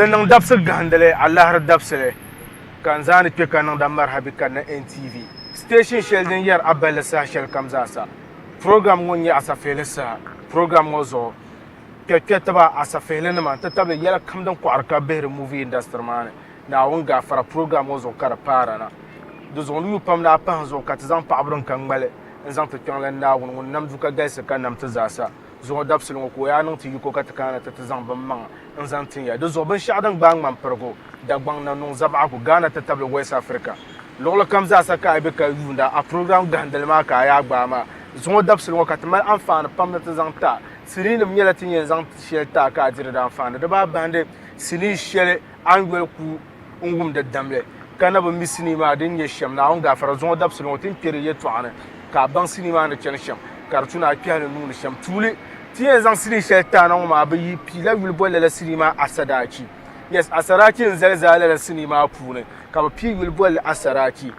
niŋ dabsi gahandili alahari dabsili ka n zaani kpe ka niŋda marhabi ka na NTV station shɛli din yɛri aballi saha shɛli kam zaasa program ŋɔ nyɛ asafihili saha program ŋɔ zuɣu kpɛkpɛ tiba asafihili-nima n ti tabili yɛla kam din kɔɣiri ka bihiri movie industry maa ni Naawuni gafara program ŋɔ zuɣu ka di paara na di zuɣu nuu pam daa pahi zuɣu ka ti zaŋ paɣaba din ka ŋmali n zaŋ ti kpɛŋli Naawuni ŋun nam du ka galisi ka nam ti zaasa zuɣu dabsili ŋɔ ka o yaa niŋ ti yiko ka ti kana ti zaŋ bin maŋa n zaŋ tinya di zuɣu binshɛɣu din gbaa ŋmani pirigu dagbaŋ na niŋ zabaɣigu Ghana ti tabili West Africa luɣuli kam zaasa ka a be ka yuunda a program gahandili maa ka a yaa gbaa maa zuɣu dabsili ŋɔ ka ti mali anfaani pam ni ti zaŋ ta siniinim nyɛla ti yɛn zaŋ shɛli taa ka a diri di anfaani di baa bahindi sinii shɛli an yɔli ku n wumdi damli ka na bi mi sinii maa din nyɛ shɛm Naawuni gafara zuɣu dabsili ŋɔ ti n kpɛri yɛltɔɣa ni ka a baŋ sinii maa ni chani shɛm ka di tuna a kpɛhili nuuni shɛm tuuli ti yɛn zaŋ sinii shɛli taa na ŋɔ maa bi yi piila yuli bolli la sinii maa Asadaachi yes Asadaachi n zali zaali la sinii maa puuni ka bi pii yuli bolli Asadaachi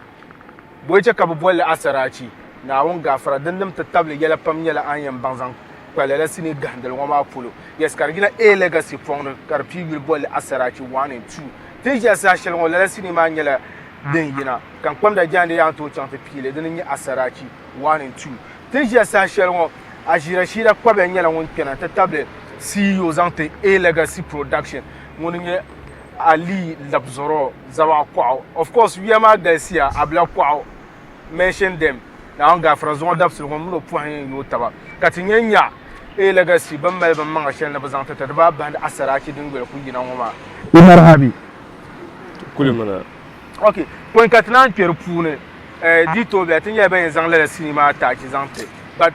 boicha ka bi bolli Asadaachi Naawuni gafara dindim ti tabili yɛla pam nyɛla an yɛn baŋ zaŋ kpali la sinii gahandili ŋɔ maa polo yes ka di yina A Legacy pɔŋni ka di pii yuli bolli Asadaachi 1 and 2 ti ʒɛ saha shɛli ŋɔ lala sinii maa nyɛla din yina ka n kpamda jaandi yaa n tooi chaŋ ti piili dini nyɛ Asadaachi 1 and 2 ti ʒɛ saha shɛli ŋɔ a ʒira shira kpabya nyɛla ŋun kpɛna ti tabili CEO zaŋ ti A Legacy production ŋuni nyɛ Ali Labzoro Zabaɣ Kɔɣu of course wiya maa galisiya Abla Kɔɣu mention them Naawuni gafara zuɣu dabsili ŋɔ mini o pɔhim yɛn yooi taba ka ti nyɛ nya A Legacy bin mali bin maŋa shɛli ni bi zaŋ ti ti di baa bahindi Asadaachi din yɔli ku yina ŋɔ maa i marhabi kulimina ok pɔin ka ti naan kpɛri puuni di toobila ti nyɛla ban yɛn zaŋ lala sinii maa taachi zaŋ ti but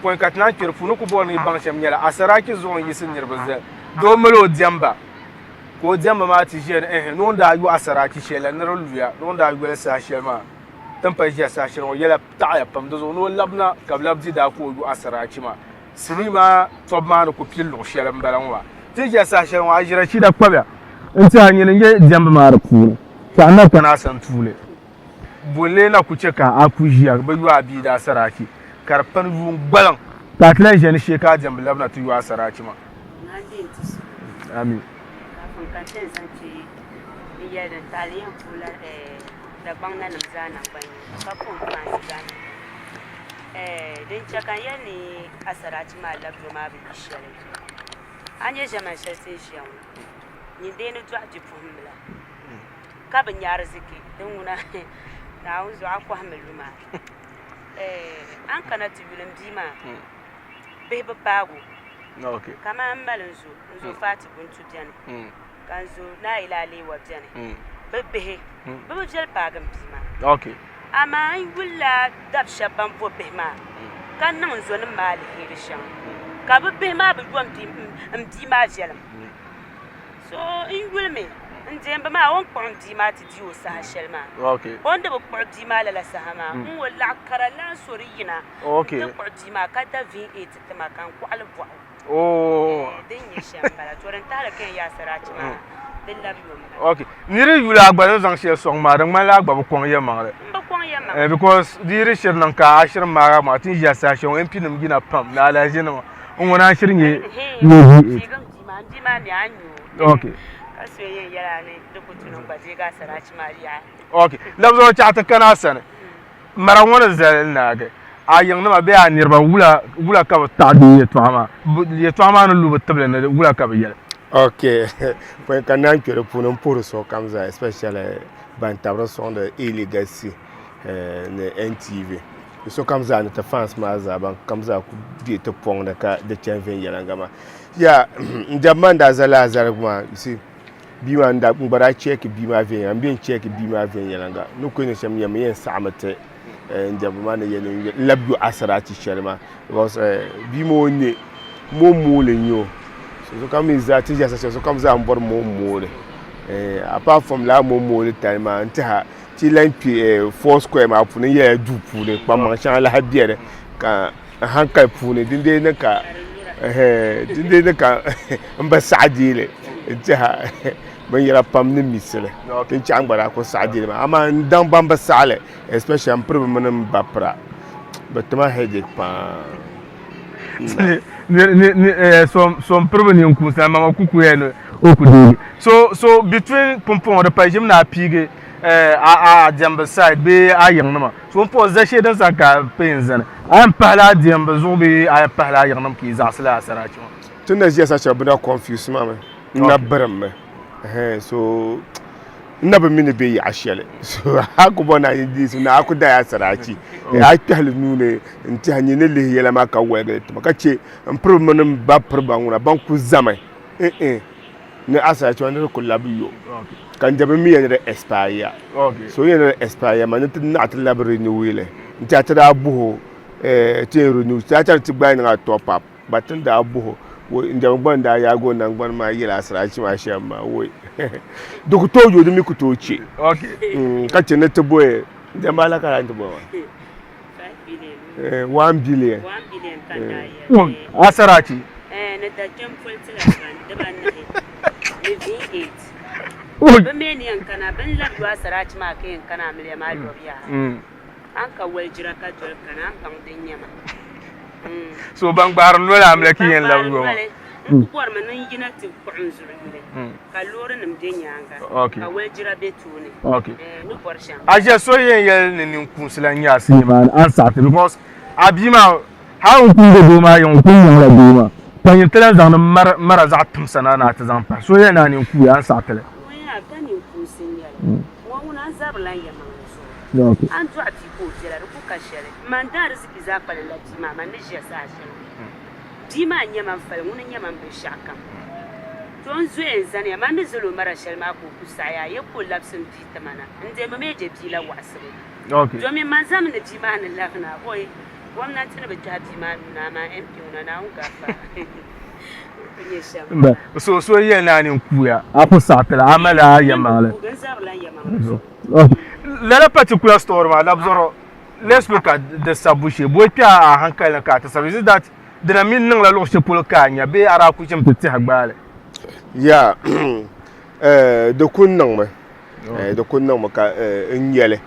pɔin ka ti naan kpɛri puuni ku bɔri ni baŋ shɛm nyɛla Asadaachi zuɣu n yisi niriba zali doo mali o diɛmba ka o diɛmba maa ti ʒiya ni noon daa yu Asadaachi shɛli la nira luya noon daa yɔli saha shɛli maa tin pa ʒiya saha shɛli ŋɔ yɛla taɣaya pam di zuɣu ni o labina ka bi labi di daa ka o yu Asadaachi maa sinii maa tɔbu maa ni ku pili luɣu shɛli n bala ŋɔ maa ti ʒiya saha shɛli ŋɔ a ʒira shida kpabya n tiɛha nyini nyɛ diɛmba maa di puuni ka na kana san tuuli bolle na ku chɛ ka a ku ʒiya bi yu a bia da Asadaachi ka di pani yuun gbaliŋ ka a ti lan ʒɛ ni shee ka a diɛmbi labina ti yu Asadaachi maa amin din chɛ kan yɛl ni Asadaachi maa labiro maa bi yi shɛli a nyɛ ʒɛman shɛli tin ʒiya ŋɔ nyindeeni dɔɣu bipuɣimbila ka bi nyaari ziki din ŋuna Naawuni zuɣu a kɔhimi lu maa an kana ti yuli bia maa bihi bi paago kamani mali n zo Fati Buntu bɛni ka n zo Naayila Aleewa bɛni bi bihi bi bi viɛli paagi bia maa amaa n yulila dab shɛba ban bo bihi maa ka niŋ zo ni maa alheri shɛŋa ka bi bihi maa bi yɔm bia maa viɛlim so n yulimi n deembi maa o n kpuɣi bia maa ti di o saha shɛli maa o ni bi kpuɣi bia maa lala saha maa n wo laɣa kara lan sori yina ti kpuɣi bia maa ka da V8 ti ma ka n kɔɣili bɔɣu din nyɛ shɛm bala to din tahali ka n yaa Asadaachi maa din labi yom niri yuli agba ni zaŋ shɛli sɔŋ maa di ŋmanila agba bi kɔŋ yɛmaŋli because di yiri shiri niŋ ka a shiri maa maa ti ʒiya saha shɛli MP nim yina pam ni alaʒi nima n ŋuna a shiri nyɛ V8 ok labzoro chaɣa ti kana sani mara ŋɔ ni zali naagi a yiŋ nima bee a niriba wula ka bi taɣi yɛltɔɣa maa yɛltɔɣa maa ni lu bi tibili ni wula ka bi yɛli ok pɔin ka naan kpɛri puuni n puhiri so kam zaa especially ban tabiri sɔŋdi A Legacy ni NTV so kam zaa ni ti fans maa zaa ban kam zaa ku di ti pɔŋdi ka di chɛni viɛnyɛlinga maa ya n dɛbi man daa zali a zarigi maa you see bia maa n gbara chɛki bia maa viɛnyɛlinga n bɛ n chɛki bia maa viɛnyɛlinga ni ku ni shɛm yɛmi yɛn saɣami ti n dɛbi maa ni yɛli n labi yu Asadaachi shɛli maa because bia maa o ne mo mooli n nyɛ o so kam mi zaa ti ʒɛ so kam zaa n bɔri mo mooli apart from la mo mooli tali maa n tiha ti lan kpɛ four square maa puuni n yɛla duu puuni kpamaŋ shɛŋa lahi bɛri ka hankali puuni dindee ni ka n ba saɣa deeli n tiha binyɛra pam ni misili ti n chaɣa n gbara ku saɣa deeli maa amaa n daŋ ban bi saɣali especially n piri bi mini n ba pira bi tima headache paa so n piri bi ninkusa mama kuku ya ni okudigi so between pompon da pajim na pige a dembe side be a yangnama so po za shedan saka penzan an pala dembe zo be a pala yangnam ki za sala sara ci tun da jiya sace buna confuse ma na baram so na ba mini be ya shele so haku bona indi so na aku da ya saraci ya tahlu nune inti hanye ne le yela ma ka wega to ka ce an problem ba problem na ban ku zamai ne asaraci wani ko labiyo kan jabe mi yana da expire so yana da expire ma ne tin na tin labri ni wile inti ata da buho te renew ta ta ti gba na top up batun da buho inda gban da ya go nan gban ma yela asaraci ma shi amma woi duk to yo dumi ku to ce ka ce na tabo da mala ka ran tabo 1 billion kan da asaraci na da jam fultila kan da ban ne V8 ba me ne kana ban labwa asaraci ma kai kana miliyan ma lobiya an ka waljira ka jol kana an kan din yama so ban gbar no la amle ki yen labwo por man yina ti ko nzuru ile ka lore nim de nyanga ka waljira be tuni no por sham aje so yen yel ni nin kunsila nya sinima an sat because abima ha un kun do ma yon kun yon la do ma tan yin tele zan mara za tum sana na ta zan pa so yen na nin ku an satele ya kan yin kunsin yala mo una zablan yama so an to ati ko jira ko ka shere man da riziki za fa la jima man ne je sa shere jima nyama fa nguna nyama be shakam ton zuen zane man ne zolo mara shel ma ko kusaya ye ko lapsin titamana inde me meje bila wasre domin man zam ne jima ne lagna boy gwamnati ne be ta jima na ma MP na unga fa so yen na nin kuya apo satela amala yamale la particular store ma labzoro let's look at the sabuche boy pia a hankala ka ta service that the min nan la lo che pol kanya be ara ku chim tete hagbale ya de kun nan ma de kun nan ma ka nyele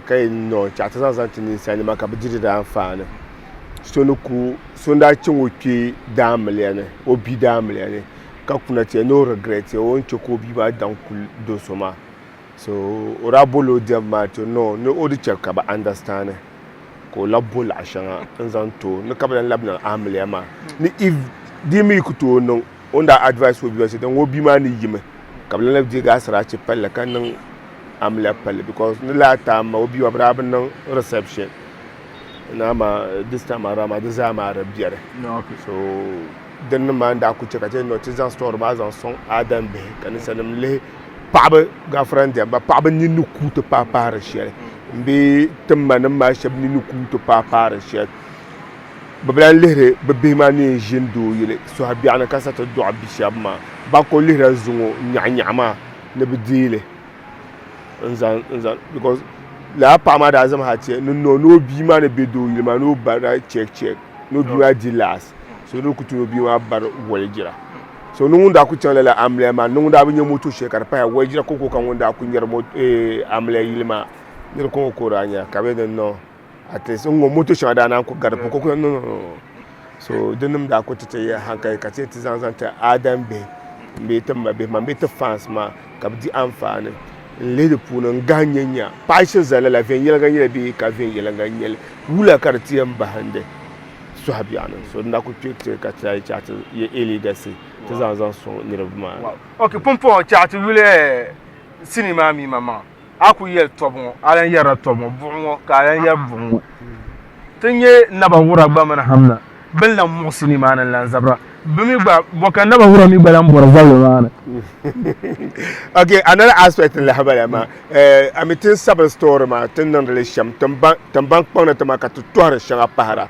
kai no cha ta san tin sani ma ka bidiri da amfani so no ku so nda chinwo ki damle ne obi damle ne ka kuna te no regret o ncho ko bi ba dan ku do so ma so ora bolo de ma to no odi check ka ba understand ko labol ashanga nzanto no ka ba labna amle ma ni if di mi ku to no onda advice wo bi so dan wo bi ma ni yime ka ba lab di ga sara ci pelle kan nan amle pelle because ni la ta ma obi wa bra ban reception nama this time around ma zama arabiyar so dan ma da ku cika ce notice store ba zan son adam be kan sanim le paba ga friend ba paba ni nuku to papa rashiya be tamman ma shab ni nuku to papa rashiya bablan lehre babbe ma ni jindo yele so habi ana kasata do abi shab ma ba ko lehre zungo nyanyama na bidile nzan because la pama da zama hace no bi ma na bedo yilma no bara check no bi wa di last so no kutu no bi wa bar waljira so no nda ku chala la amle ma no nda bi nyamoto shekar pa waljira ko kan wanda ku nyar mo amle yilma ni ko ko ranya ka be no ate so ngo moto shada na ku gar ko no so denum da ku tete ya hankai ka ce tizan ta adam be tamba be ma be ta fans ma ka bi amfani le de punan ganyenya pashin zalala fen yela ganyela bi ka fen yela ganyela wula kartiyan bahande so habiana so nda ku tete ka trai chat ye eli gasi to zan so ni rabma okay pompo chat wule cinema mi mama aku yel tobon alan yara tobon bunwo ka alan yar bunwo tinye naba wura gba man hamna bella mo cinema nan lan zabra bimi gba boka naba wura mi gba mbora zalo mana okay another aspect in la habala ma amitin sabal store ma tin nan le sham tamban kpona tama ka tuwar shanga pahara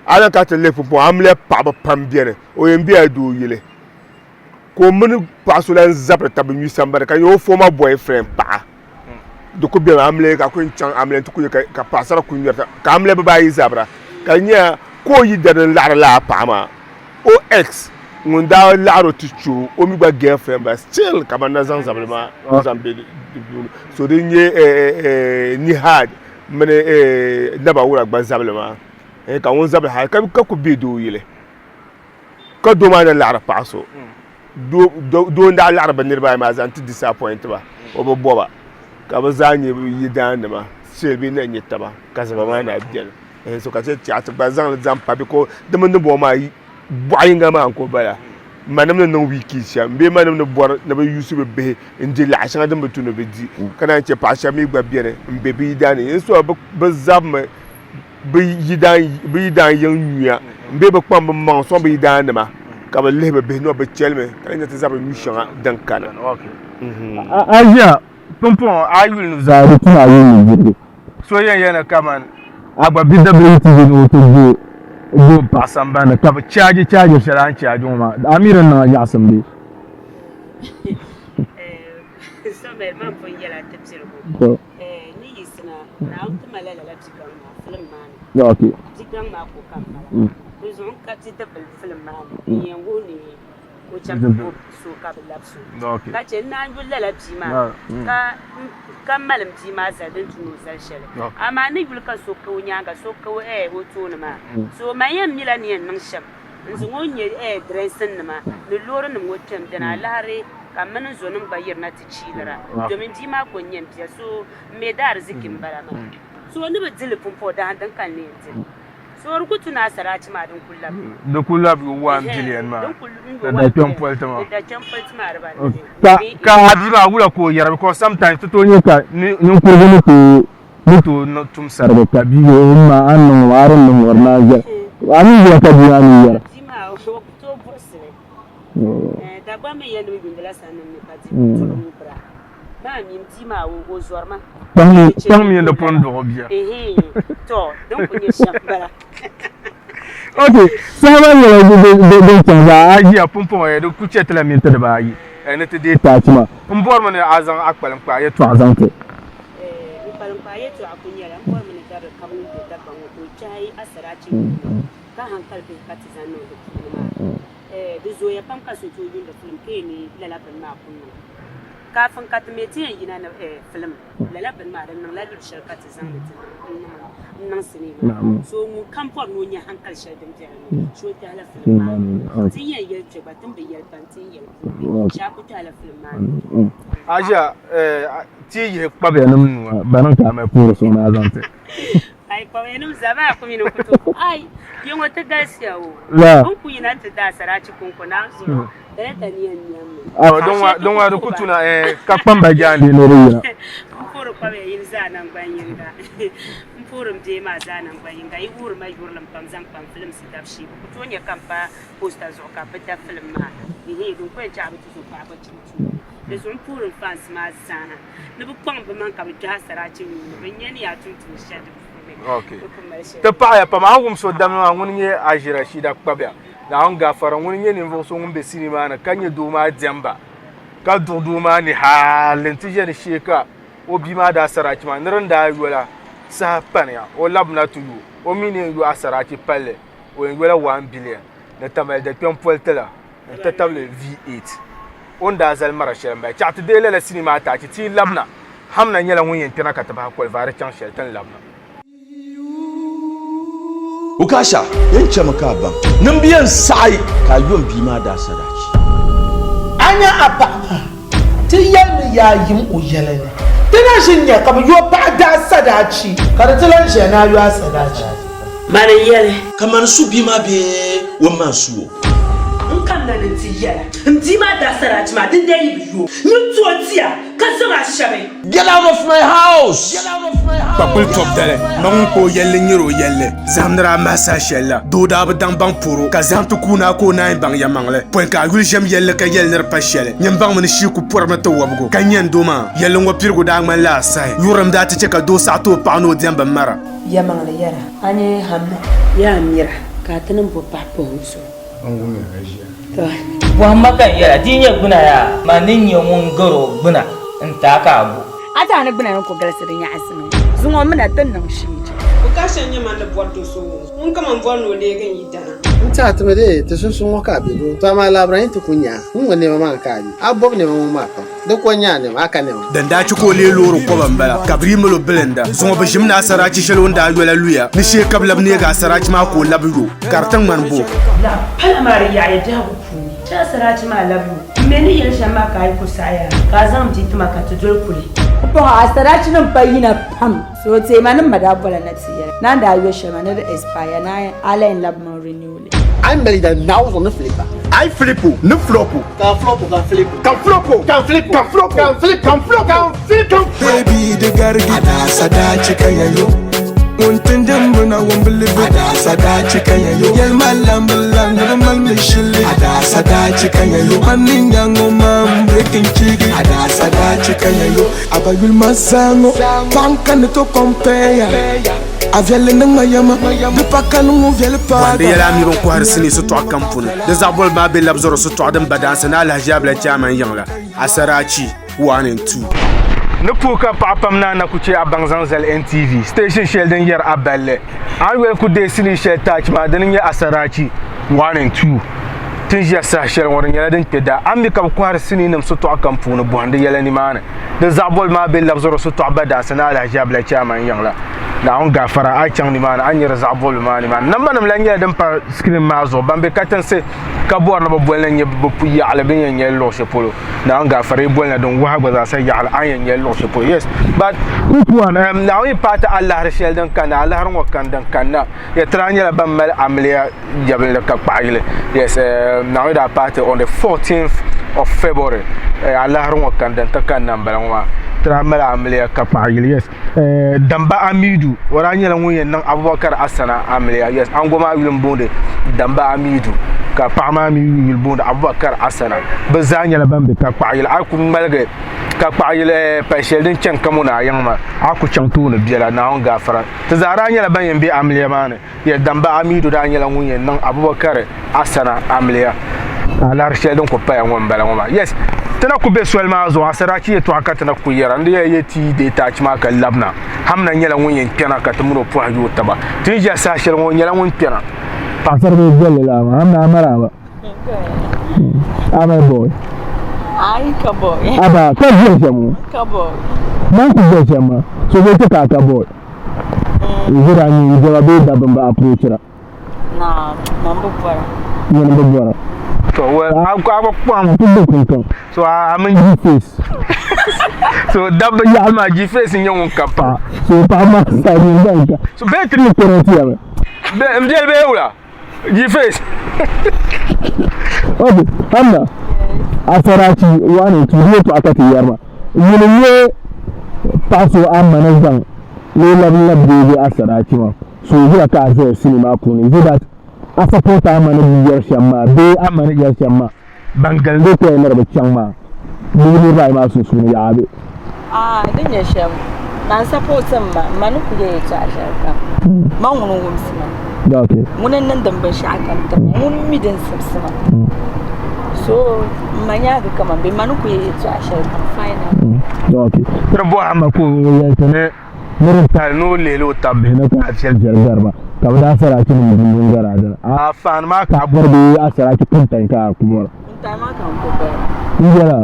ala ka te le fu amle pa ba pambiere o yembi adu yile ko mun pasulan zabra tabu mi sambara ka yo former boyfriend pa do ko bi amle ka ko chan amle to ko ka pasara ku nyata ka amle ba yi zabra ka nya ko yi da la pa ma OX ngunda laro tichu omi gba girlfriend but still kabana zanzabema zambe so de nye ni hard mene naba wura gba zablema ka won zabla ha ka ku bedo yile ka do ma na lara paso do nda larba nirba ma zan ti disappoint ba o bo boba ka ba zanye yi dan ma selbi na nyita ba ka sa ba ma na biel so ka ce chat ba zan pa bi ko de mun bo ma boy nga ma ko bala manam na wiki sha mbe manam na bor na ba yusuf be ndi la sha da mutu no be di kana ce pa sha mi gba biere mbe bi dan so ba zam bi yidan yan nuya mbe ba kpam ma so bi dan ma ka ba lebe be no ba chelme kana ta zaba mi shanga dan kana aja pompon ayul nu zaru tuna yin jirgi so yana kaman agba BWTV no to go pasamba na ka ba charge sharan charge ma amiran na ya sambe so be man fon yala tafsir ko ni yisna na utuma la bzikan ma film man okay bzikan ma ko kan mala bizon ka ti da film man yengo ni o champo so ka be lapso okay ka ce na yul la bzi ma ka malam bzi ma za din tunu sal shele amma ni yul ka so ko nyanga so ko o to ma so mayem milanian nan sham nzungo nye dressin ma ni loro ni wotem dana lare kamar zo nin bayar na ta cilira domin ji ma gonyen fiya so me da arzikin barama so ni ba zilifin fo da handan kan ne yanzu so rukutu na saraci ma din kullab da kullab 1 billion ma da temple ma ka hadira wula ko yar because sometimes to ne ka nin ko ne mutu na tum sarbe ka biyo ma annon warin nan warna ga ani ya ka biya ni yar to burse da ba me yanu bingala sanan ne ka ji to bra ba mi mtima wo zorma tang mi da pon do biya to don kunye shambara okay sama ya de tanga aji apumpo ya do kuche tela mi tada ba yi ne te de ta tima mbor mane azan akpalam pa ya to azan ke akpalam pa ya to akunya la mbor mane da kamun da ban ko chai asaraci ka hankal bin katizan no da da zo ya pam ka so to yin da film ke ni lalabin ma kunna kafin ka tumeti yan gina na film lalabin ma da nan lalur shirkati zan nan sinima so mu kamfan no nya hankal shadin jani so ta la film ma tin yan yarce ba tun bi yar ban tin yan sha ku ta la film ma aja ti yi pa be nan banan ka mai furo so na zante ai kwa wenu zaba ku mino kuto ai yin wata gasiya wo kun ku yana ta da saraci kun kuna zo da ta niyan niyan don wa kutu na ka pamba jandi no rina kun furo kwa yin zanan banyin da kun furo je ma zanan banyin ga yi wur mai gurlan pam zan pam film si tafshi ku to ne kampa poster zo ka fita film ma ni dun ko ja abu zo ka ba ci da sun furo fans ma zana ne bu pam ba man ka bi da saraci ni ban ya tuntun shadu okay te paaya pa ma ngum so dam ma ngun nye ajira shida kpabya na on ga fara ngun nye ni so ngum be sinima na kanye do ma demba ka do ma ni halin tije ni sheka o bi ma da saraki ma nran da yola sa panya o labna tuyu o mini yu asaraki palle o yola 1 billion na tamal de tempol tela ta table V8 on da zal mara shelamba chat de la sinima ta ti labna hamna nyela ngun yen tena ka ta ba ko vare chan sheltan labna ukasha yanke maka ban nan biyan sai ka yon bi ma da sadaci anya apa ti yanu ya yim uyele ne tana shinya ka yo ba da sadaci kada tilan she na yo sadaci mare yele kamar su bi ma be wannan su in kan nan ti yele ndi ma da sadaci ma din dai biyo ni to tiya ka zama shabe get out of my house Papul top dale non ko yelle nyiro yelle zamdra masa shella do da ba bang puro ka zam to kuna ko na bang ya mangle point ka yul jem yelle ka yelle pa shelle nyam bang mun shi ku por ma to wabgo kanyen do ma yelle ngo pirgo da man la sai yuram da ta ka do sa to pa no demba mara ya mangle yara ane hamna ya mira ka tanin bo papa huso angu me ajiya to wa maka yara dinya guna ya manin yawun garo guna in ta ka abu ata ne buna ko galasirin ya asimi zungo muna tannan shi o ka shanye man da bordo so mun kama vonno le gan yidana nta tumede te sun waka bi do to ma labran to kunya mun wane ma ka bi abob ne ma ka da konya ne aka ne dan da ci ko le loro ko bambala kabri mulo blenda zungo ba jimna saraci shalon da yola luya ni she kablab ne ga saraci ma ko labyo kartan man bo la pala mari ya da ku cha Asarachi ma labu meni yel shama kai kusaya ka zam tituma ka tudul kuli ko Asarachi nan bayina pam so te manin madabola na tiyar nan da ayo shama na expire na ala in lab man renewal I'm ready to now on the flipper. I flip, no flop. Can flop, can flip. Can flop, can flip, can flop, can flip, can flop, can flip, can flip. Baby, the gargi. Ada sada chicken yo. Untin jambu na wambili. Ada sada chicken yo. Yel malam malam, no mal mishili. Ada sada chicken yo. Hanin yango mam breaking chigi. Ada sada chicken yo. Abayul masango, banka neto compare. Aviale nang mayama, de pakanu mo viale pa. Wande yala mi ron ko har sini su to kampuna. Da zabol ma be labzoro su to adam badansa na alhajab la chaman yangla. Asarachi 1 and 2. Ne puka papam na kuche abangzan zel NTV. Station shell den yer aballe. An wel ku de sini shell touch ma den ya Asarachi 1 and 2. Tin ya sa shell worin yala den peda. Am mi kam ko har sini nam su to kampuna bonde yala ni mana. Da zabol ma be labzoro su to badansa na alhajab la chaman yangla. Na on gafara a can ni mana an yɛrɛ zaɣ bɔli maa ni maa namba nim la nyɛla din pa screen maa zuɣu ban be katinsi ka bɔri ni bi bɔli na nyɛ bi yaɣali bin yɛn nyɛ luɣushɛli polo na on gafara i bɔli na din waha gba zaasa yaɣali an yɛn nyɛ luɣushɛli polo yes but kukuwan na on yi paati alahari shɛli din kanna alahari ŋɔ kan din kanna yɛtira nyɛla ban mali amiliya jɛbili ka kpaɣayili yes na on yi daa paati on the 14th of February alahari ŋɔ kan din ti kanna n bala ŋɔ maa tramela amliya kapagil yes damba amidu wara nyela nguyen nan abubakar asana amliya yes angoma wilum bonde damba amidu ka pama mi wil bonde abubakar asana bazanya la bambe kapagil aku malge kapagil pashel din chen kamuna yangma aku chantu ne biela na on gafara tazara nyela ban yembe amliya mane ya damba amidu da nyela nguyen nan abubakar asana amliya ala rshel din ko paya ngom bala ngoma yes tana ku be swel ma zo Asarachi to aka tana ku yara ndi ya ti de ta ci ma ka labna hamna nyela ngun yen pena ka tumuno po hajo taba tin ja sa shel ngun nyela ngun pena pasar be gelle la ma hamna amara ba ama boy ai ka boy aba ka je jamu ka boy man ku je jama so be ta ka boy jira ni jawabe da ban ba approach ra na mambo para ni mambo bara so well I am to so I'm in face so double yama face in your kapa so pa ma sa ni banka so better ni koroti ame be mdel be ula face obi hamna Asarachi 1 and 2 to akati yarma ni paso amana zan le lab de Asarachi ma so you ka zo cinema kuni is that a support amana biyar shamma be amana biyar shamma bangal de ko na ba chamma ni rai ma su sunu ya be din ya sham na support ma manu ku ya ta shaka man wonu wumsima da okay munan nan dan ban shaka ta mun midin sabsima so manya ga kaman be manu ku ya ta shaka final da okay rabo amma ko ya tane murin ta no lelo tabbe na ka fiyar garba ka da Asarachi mun gara da a fan ma ka borbe Asarachi kuntan ka kuma kuntan ma ka ko ba ngara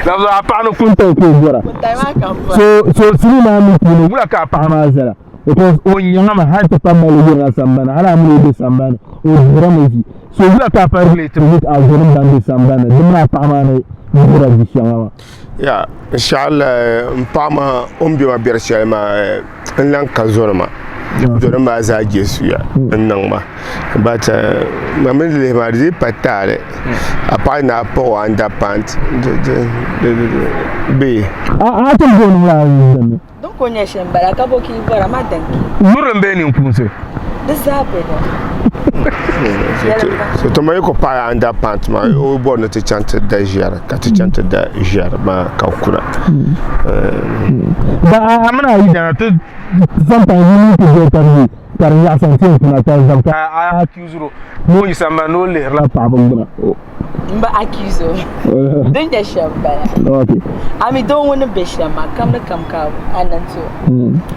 la pa no kuntan ko gora kuntan ma ka ba so sini ma mu ko wala ka pa ma zara because on yanga ma har ta pamma le gora sambana hala mu de sambana o dramaji so wala ka pa relate with algorithm dan de sambana dimna pa ma ne gora bi shama ya inshallah mpama ombi ma bershel ma nlan ka zorma zorma za Jesu ya nan ma but mamin le ma di patale apa na po anda pant be a to gonu la zame don ko nya shen baraka boki bara ma danki murin be ni kunse da zabe da so to mai ko pa anda pant ma o bon te chante da jara ka te chante da jara ma ka kura ba amana yi da to sometimes you need to go to par ya santin kuna ta zamta a accuse mo yi sama no le la pa banguna mba accuse don ya shamba okay ami don wani be shamba kam da kam ka anan to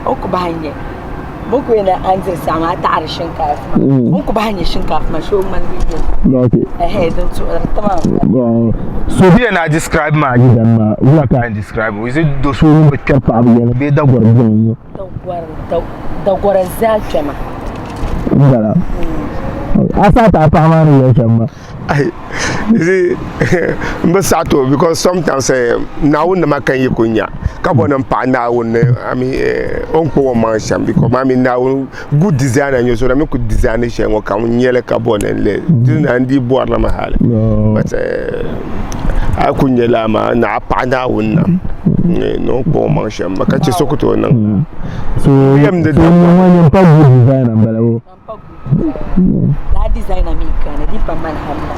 o ku ba hanye muku yana an zai sama ta arshin kafa muku ba hanye shinkafa ma sho man bidiyo okay don to tamam so here na describe ma gidan ma wala ka describe is it do so be kapa abu yana be da gwargwan yo da gwaran za jama ngala asa ta pa ma ni yeshama see mbasato because sometimes na won na kan yikunya ka bonan pa na won I mean onko man sham because I mean now good designer you so na me could design shen wo kan nyele ka bonan le na ndi boar la mahal but akunya la ma na pa na won na no ko man sham ka ci sokoto nan so yam de wani pa good designer balawo la designer mi kana di pa man hamna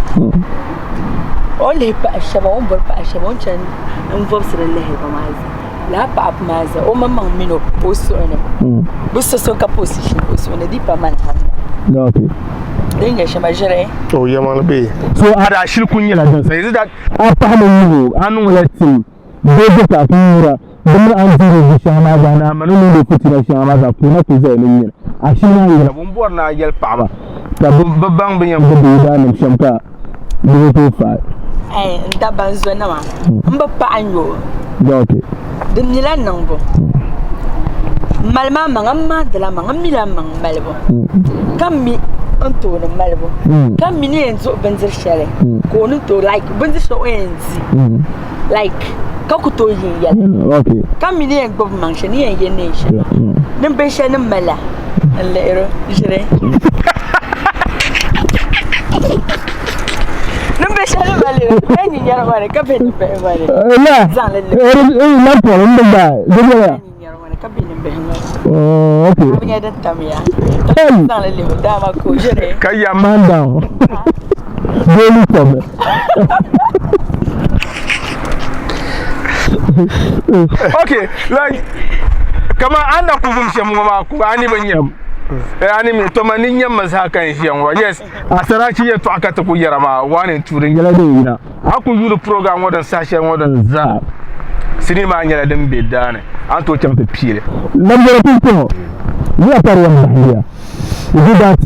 ole pa shaba on bor pa shaba on chan on vob sir lehe ba mazi la pa ap mazi o mamma mino o so ne busso so ka position o so ne di pa man hamna okay dinga shaba jere to yamal be so ada shil kunya la dan sai that apa hamu anu lati bebe ta kura dum an zuru shama bana manu ne fitina shama za kuna ku zai ne ashina yi bun bor na yel pama ta babban bin yam gudu da ne shamka ne to fa nda banzo na ma mba pa anyo okay dum ni lan nan bo malma mangam de la mangam mi la mang malbo kam mi anto no malbo kam mi ni enzo benzer shale ko no to like benzer so enzi like ka ku to yin ya okay kam mi ni en gob mang shani en yen ne shi nim be shani mala allero jere numbe shalo male ni nyara mane ka be ni be mane la la problem da ni nyara mane ka be ni be okay abnya da tamya zan le da ma ko jere kaya man down daily problem okay like kama anda kuvum shemu ma ku ani banyam yani mi to manin yamma sa kan shi yanwa yes asaraci ya to aka ta ku yarama wani turin yala de ina aku yulu program wadan sashen wadan za sinima nyala dan bedane an to can pile number people we are part of Nigeria we do that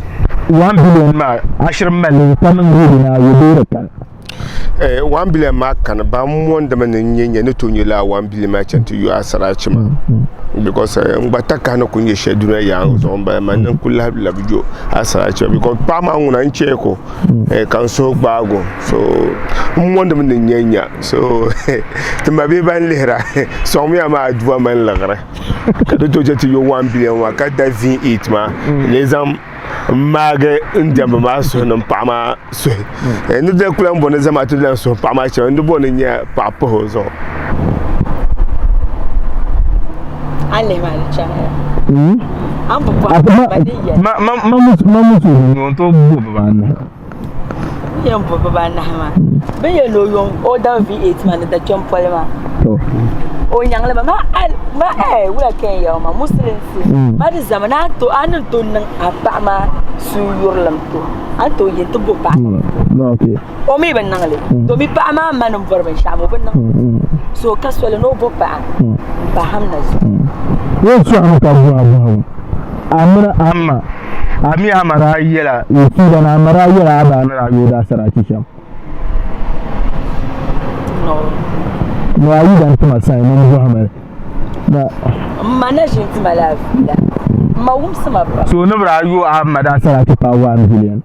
1 billion ma 10 million kaman gudu na yudura kan 1 billion ma kan ba mu wanda manin yenya ne to nyela 1 billion ma can to you asaraci ma because ngba kana kunye sheduna ya zo mba man kula labjo asaraci because pa ma nguna nche ko kan so gbago so mu wanda manin yenya so tuma be ban lehra so mu ya ma adwa man lagara ka to je to yo 1 billion wa ka da 28 ma les am maga ndamba ma so nan pama so ni de kula mbona zama to dan so pama che ndo bona nya papa ho zo ale ma cha am papa ma mutu no to bu baba na yam baba na ma be ye lo yon o da V8 man da chompole ma to o nyang le ma wala ken ya ma muslims ma di zamana to anan to nan apa ma su yurlam to an to yin to bopa no okay o mi ban nan le to mi pa ma manum vorban shamo ban nan so kaswala no bopa ba hamna yo so am ka bu abu amra amma ami amara yela yiki da na amara yela ba na rayo da sarati sham no no ayi dan tuma sai no Muhammad na manage ti malafi ma wum sama ba so na rayo amada sarati pa 1 billion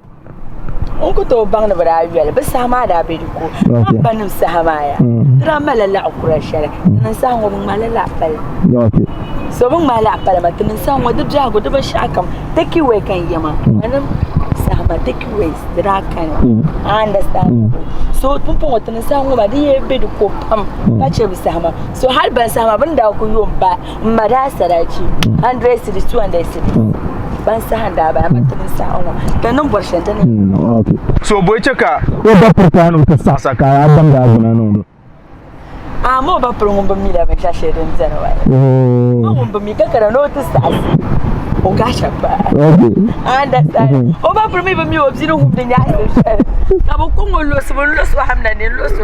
onko to bang na rayo ba sama da be ko banim sama ya tra malala akura shara nan sa ngo malala pal okay so bang malala pal ma tin sa ngo da jago da ba shakam take away kan yama nan sama take away dra kan understand so pumpo wata na sa ngo ba di be ko pam ka ce bi sama so har ban sama ban da ku yo ba mada saraci 100 cities 200 cities ban sa handa ba man tin sa ngo da nan borshen ta ne okay so boy cheka ko ba furtano ta sasa ka banga guna no mo ba prungun ba mi da ba shashe din zanawa mo ba mi ka kara no ta sasi o ga shaba okay understand o ba prumi ba mi o bzino hu de nya ka ba ko ngolo so hamna ne lo so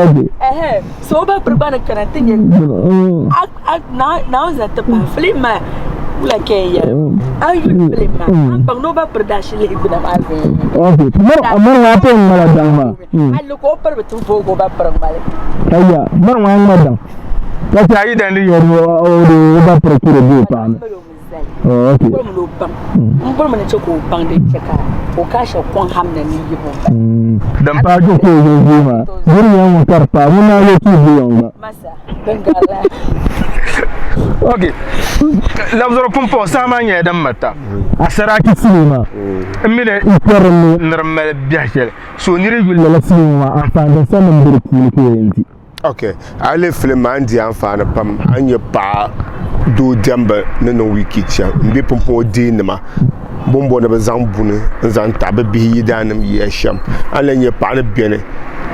okay so ba prba na kana tinye na za ta pa flima la ke ya ayu flima ba no ba prda shi le ibna ma ve okay mar wa pe mala dama allo ko par betu fogo ba par mala kaya mar wa madam ka ta yi dan yo o ba procure bi pa zali okay ko mu bang mbor mu ne ce ko bang de ce ka o ka sha kon hamna ni yibo dan pa jo ko yo ma buri yan mu karpa mu na yo ki biyo ma masa bangala okay labzoro pompo sama nya dan mata asaraki sinima mine ikorni normal biashel so ni regular la sinima afan da sanin burki ne ke yanzu okay ale film andi amfana pam anye pa do demba no wiki cha mbi pompo dinima bombo na bazan bune zan tabe bi yidanam yesham ale nye pa na biene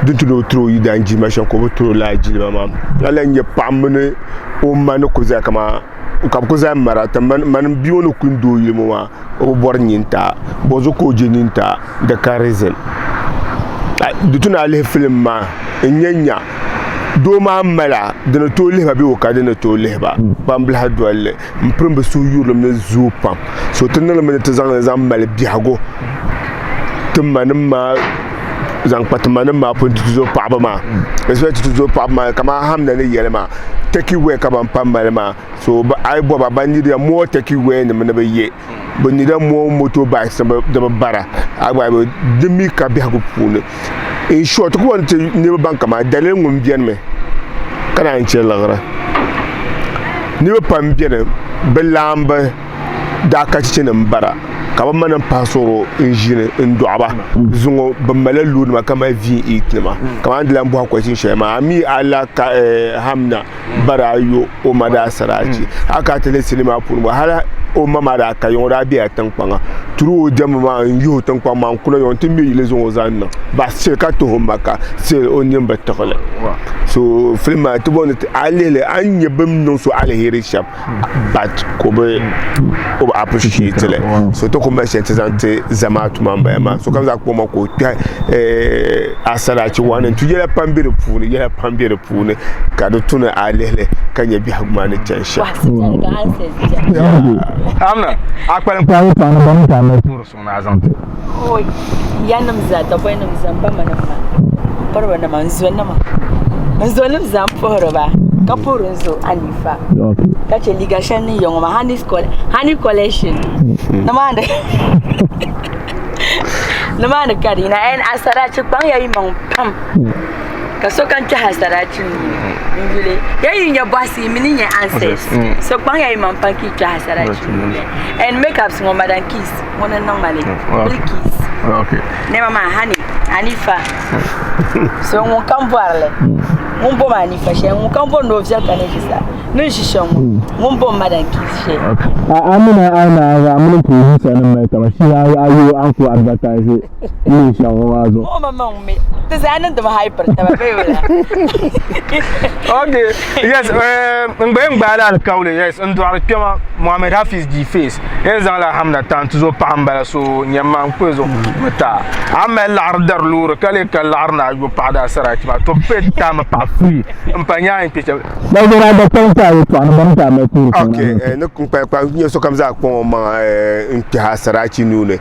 duntu do tro yidan ji mashan ko tro la ji mama ale nye pa mene o man ko za kama kam ko za mara ta man biyo no kundo yimo wa o bor nyinta bozo ko jeninta da karizel dutuna ale film ma nyanya do ma mala dana to leba bi waka dana to leba bam bla dole mprimbe so yurlum ne zupam so tunna me te zan mal biago tumman ma zan patman ma pon tuzo paba ma respect tuzo paba ma kama hamna ne yelma take we ka ban pambal ma so ai bo baba ni da mo take we ne me be ye bo ni da mo moto bike da bara agba be demi ka biago pune in short ko wonte ne banka ma dalil ngum bien me kana en chelagra ni pam bien belamba da ka ci ne mbara ka ba manan pasoro injine ndoaba zungo bambala lulu ma kama V8 ma kama andla mbo ko cin shema mi ala ka hamna bara yo o mada saraji aka tele sinima pun ba hala o mama da ka yon da biya tankpanga turu o jama ma yo tankpa ma kuna yon timbe ile zo zanna ba se ka to maka se o nyamba takole so film to bon alele anye bam no so alheri shap but ko be o appreciate le so to ko ma chente zante zamatu mamba ma so kam za ko ma ko asala ci wanan tu yela pambire pune ka do tuna alele kanya bi hagma ne chansha amna akpalen kwa pa na ban ta me pour son azante oi yanam za ta boy nam zamba mana ma parwa na manzo na ma manzo nam zam porba ka porun zo anifa ka ce ligashan ni yong ma honey collection na ma da na ma da kadi na en asara ci ban yayi man pam ka so kan ta hasara ci ngule yayi nya basi mini nya ancestors so ban yayi man pan ki ta hasara ci and makeups mo madan kiss wona normally kiss okay ne mama hani anifa so mon kan parle mon bo manifa she mon kan bo no official kanisa no shisha mon bo madan kiss she amina amina producer na mai kama shi ayo an ko advertise ni shi wazo o mama me to zanan da hyper ta ba bai wala okay yes ngbala alkawle yes ndo arpema Mohamed Hafiz di face en la hamna tan tuzo pambala so nyama kwezo mata amel ardar lur kale kal arna yo pada sarati ma to peta ma pa free mpanya impecha da gora da tanta yo to an ban ta ma tur okay ne kun pa nyo so kamza ko ma inti hasarati nune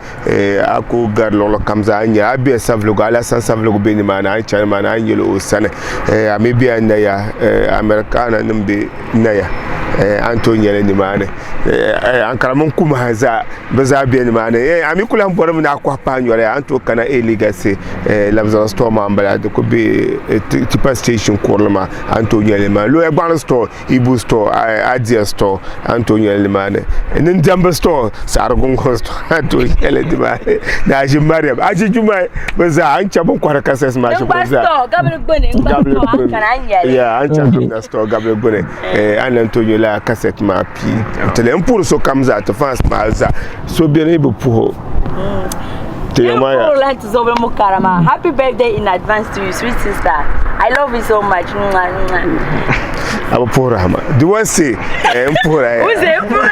ako gar lolo kamza nya abi savlogo ala san savlogo beni mana an chana mana an yelo sana amibia na ya americana nimbe na ya Antonio ni mane ankara mun kuma haza baza biya ni mane ami kula mbora mun akwa panyo le anto kana legacy labza store ma mbala de ko be tipa station korlama Antonio le mane lo e ban store ibu store adia store Antonio le mane nin jamba store sargon store Antonio le di mane na ji mariam aji juma baza an chabon kwara kases ma shi baza gabriel bone kana anya ya an chabon na store gabriel bone an Antonio la cassette ma pi tele pour so kamza to fans ma za so bien e bu pour te yamaya pour la zobe mo karama happy birthday in advance to you sweet sister I love you so much aba pour rahma di wansi pour ay uze pour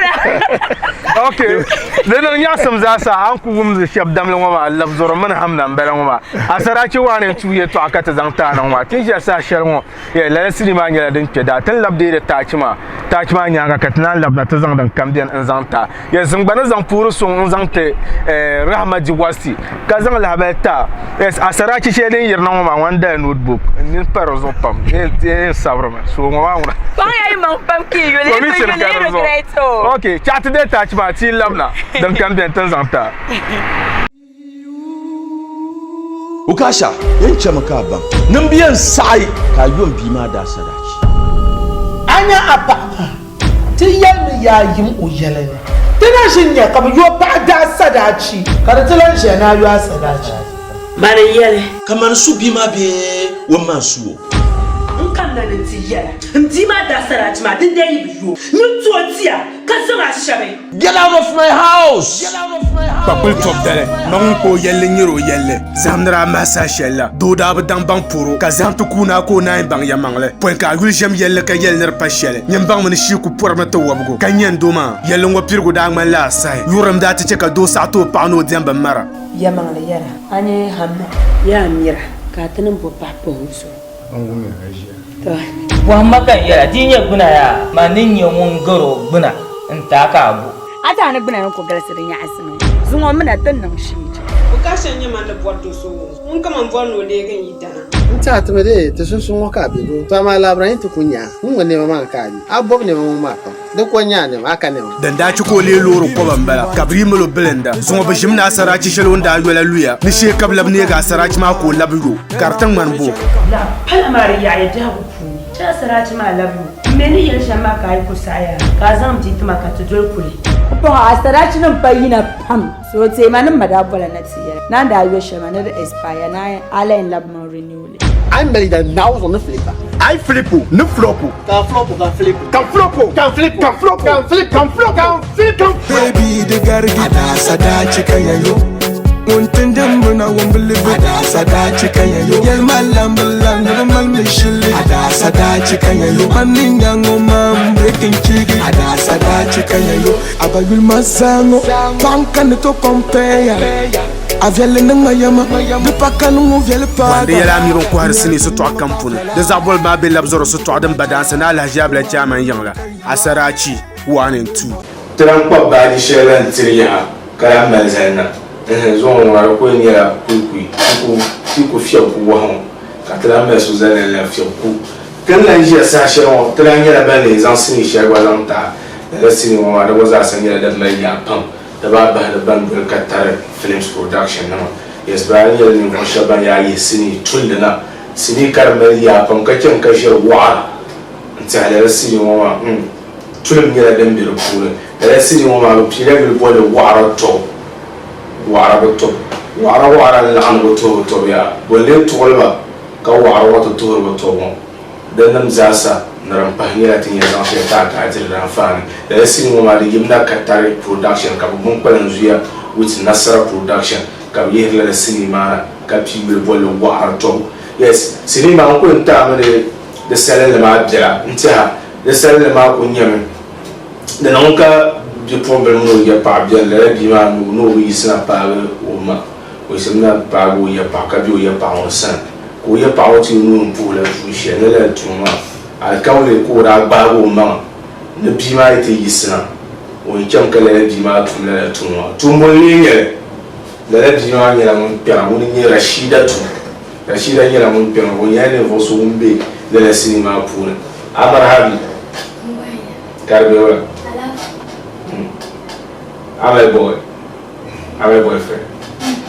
okay dan nya sam za sa an ku gum ze shab dam lo ma laf zoro man hamna mbela ma asara ci wane tuye to akata zanta nan wa tin shi sa shar mo ya la sinima nya dan ke da tan labde da ta ci ma nya ga katna labna ta zan dan kam den an zanta ya zan bana zan puru so an zanta rahma ji wasi ka zaŋ lahabali ta yes asarachi shɛli din yirina ŋɔ maa ŋɔn dali notebook nin pari zuɣu pam yin sabirimi so ŋɔ maa ŋuna Bang ya imam pam ki yuli regret o. Okay, chat de touch ma ti labna dan kan ben tan zanta. Ukasha yanke maka ban nan biyan sai ka yon bi ma da sadaci anya apa ti yalmi yayin o yelene tana shinya kam yo ba da sadaci kada tilan she na yo sadaci Mane yele. kamar su bi ma be wannan su Nkam na nti yele. Nti ma da sadaci ma din dai biyo. Ni to tia ka sama shabe. Get out of my house! Pakul top dale, non ko yelle nyiro yelle. Zamdra masa shella, do da bang bang puro, ka zam to kuna ko na bang ya mangle. Point ka yul jem yelle ka yelle ner pa shelle. Nyam bang mun shi ku por mata wabgo. Ka nyen do ma, yelle ngo pirgo da man la sai. Yuram da ta ka do sa to pa no demba mara. Ya mangle yara. Anye hamma. Ya mira. Ka tanin bo pa po so. Angumi ajiya. To. Muhammad kan yara dinya guna ya manin yawon garo guna in ta ka abu. Ata na bina ko galasirin ya asimi. Zunwa muna tannan shi. Ukasha nyama na bwato so. Unka mamvano lege yidana. Nta tumede te sunsun waka bido. To ma labran to kunya. Mun ne mama ka ni. Abob ne mama ka. Da konya ne aka ne. Dan da ci ko le loro ko bambala. Kabri mulo belenda. Zunwa ba jimna sarachi shelo nda yola luya. Ni she kablab ne ga sarachi ma ko labiro. Kartan man bo. La pala mari ya da ku. Ta sarachi ma labu. Meni yel shama ka ai kusaya. Ka zam ti tuma ka tudol kuli. Bon asarachi nan bayina pam. So te manin madabola na tiya. Nan da yo shama na expire na ala in lab mon renewal. I'm married and now on the flipper. I flippo, no floppo. Can flop, can flip. Can floppo, can flip, can flop, can flip, can flop, can flip, can flop. Baby, the gargi ada sada chicken yayo. Untendem buna believe ada sada chicken yayo. Yel malam normal mishili ada sada chicken yayo. Maninga ngoma breaking chigi ada sada chicken yayo. Abagul masango banka neto compare. Avele nanga yama dupaka nungu vele pa. Wande yala mi ko har sini so to kampuna. Da zabol ma be labzoro so to adam badansa na alhajab la chaman yanga. Asarachi 1 and 2. Tran ko ba di shela ntiriya kala malzana. Zon wa ko ni ya ku fiya ku wa hon. Ka tran me so zana la fiya ku. Kan la ji sa shewa tran yala ba les anciens shewa lanta. La sini wa da waza san yala da mai ya pam. Da ba da ban Qatar Films Production nama yes bayan yin ko shaban yayi sini tullina sini karmar ya fankacin kashir wa ta da sini wa tulum ya dan bi rubule da sini wa ba fira bi bole wa to la an to ya bolle tolba ka wa to mo dan nan zasa naran pahira tin ya zan shi ta ka ajin ran fani da sini wa da yimna Qatar Production ka bun kwalan zuya with Nasara Production ka yihla da cinema ka pibil bolo wa to yes cinema ko nta amane da salale ma jira nta da salale ma ko nyame da nan ka bi problem no ya pa bien le bi ma no wi sna pa o ma o sna pa go ya pa ka bi o ya pa on san ko ya pa o ti no mpu la fu she ne la tuma al ka le ko da ba go ma ne bi ma ite yisna o jam kala bi ma tum la tuma tumbo ni la bi ma ni la mun pera mun ni Rashida ni la mun pera on ya ne voso umbe de la cinema pura amarhabi karbe wala ame boyfriend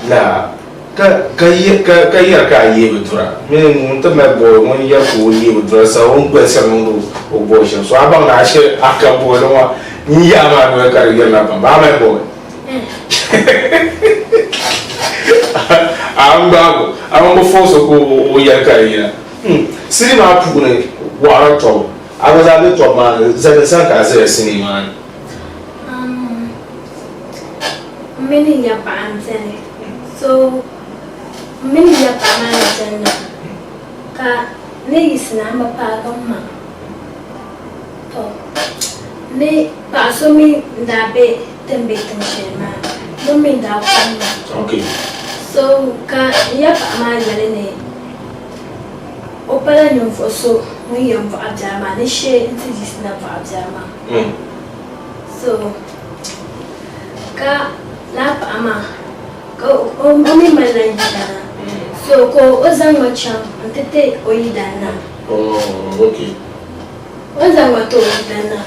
la ka ye bedura men mun ta ma boy mun ya ko ye bedura sa on gbe sa mun o boy so abang na she aka boy no wa ni ya ma no ka ye na ba ma boy am force ko o ya ka ye cinema pura wa to abaza be to ma za san ka za cinema many ya pa antene so many ya pa antene ka ne isna ma pa gomma to ne pa so mi ndabe tembe tenshema no mi nda ko okay so ka ya pa ma yale ne opala nyo foso mi yam fa ajama ne she nti disna fa ajama so ka la pa ama Go, only my Nigeria. So go, Ozangwacham, and Tete Oidana. Oh, okay. Ozangwato Oidana.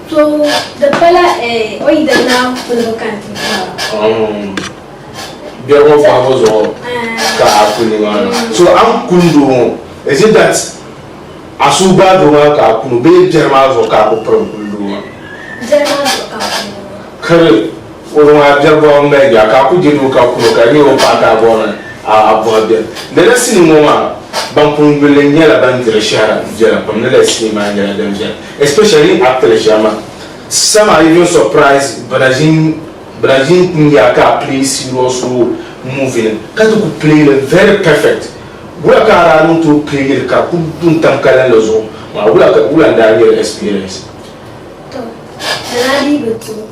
So the fella, Oidana, for the country. There were powers or Kakunimana. So I'm Kundu. Is it that Asuba Duma Kakunu, be Germans or Kaku Kundu? Germans or Kaku. Correct. When I have on Mega, Kaku did look up, Kani Pata avoid them. The next thing more, Bampun will yell about the Shara, Jerapam, let's see my them, especially after the Shama. Some are even surprised, Brazil Nyaka plays serious role moving. Katu play very perfect. We are going to play the Kapun Tamkalazo. We are going experience. Nalali betul.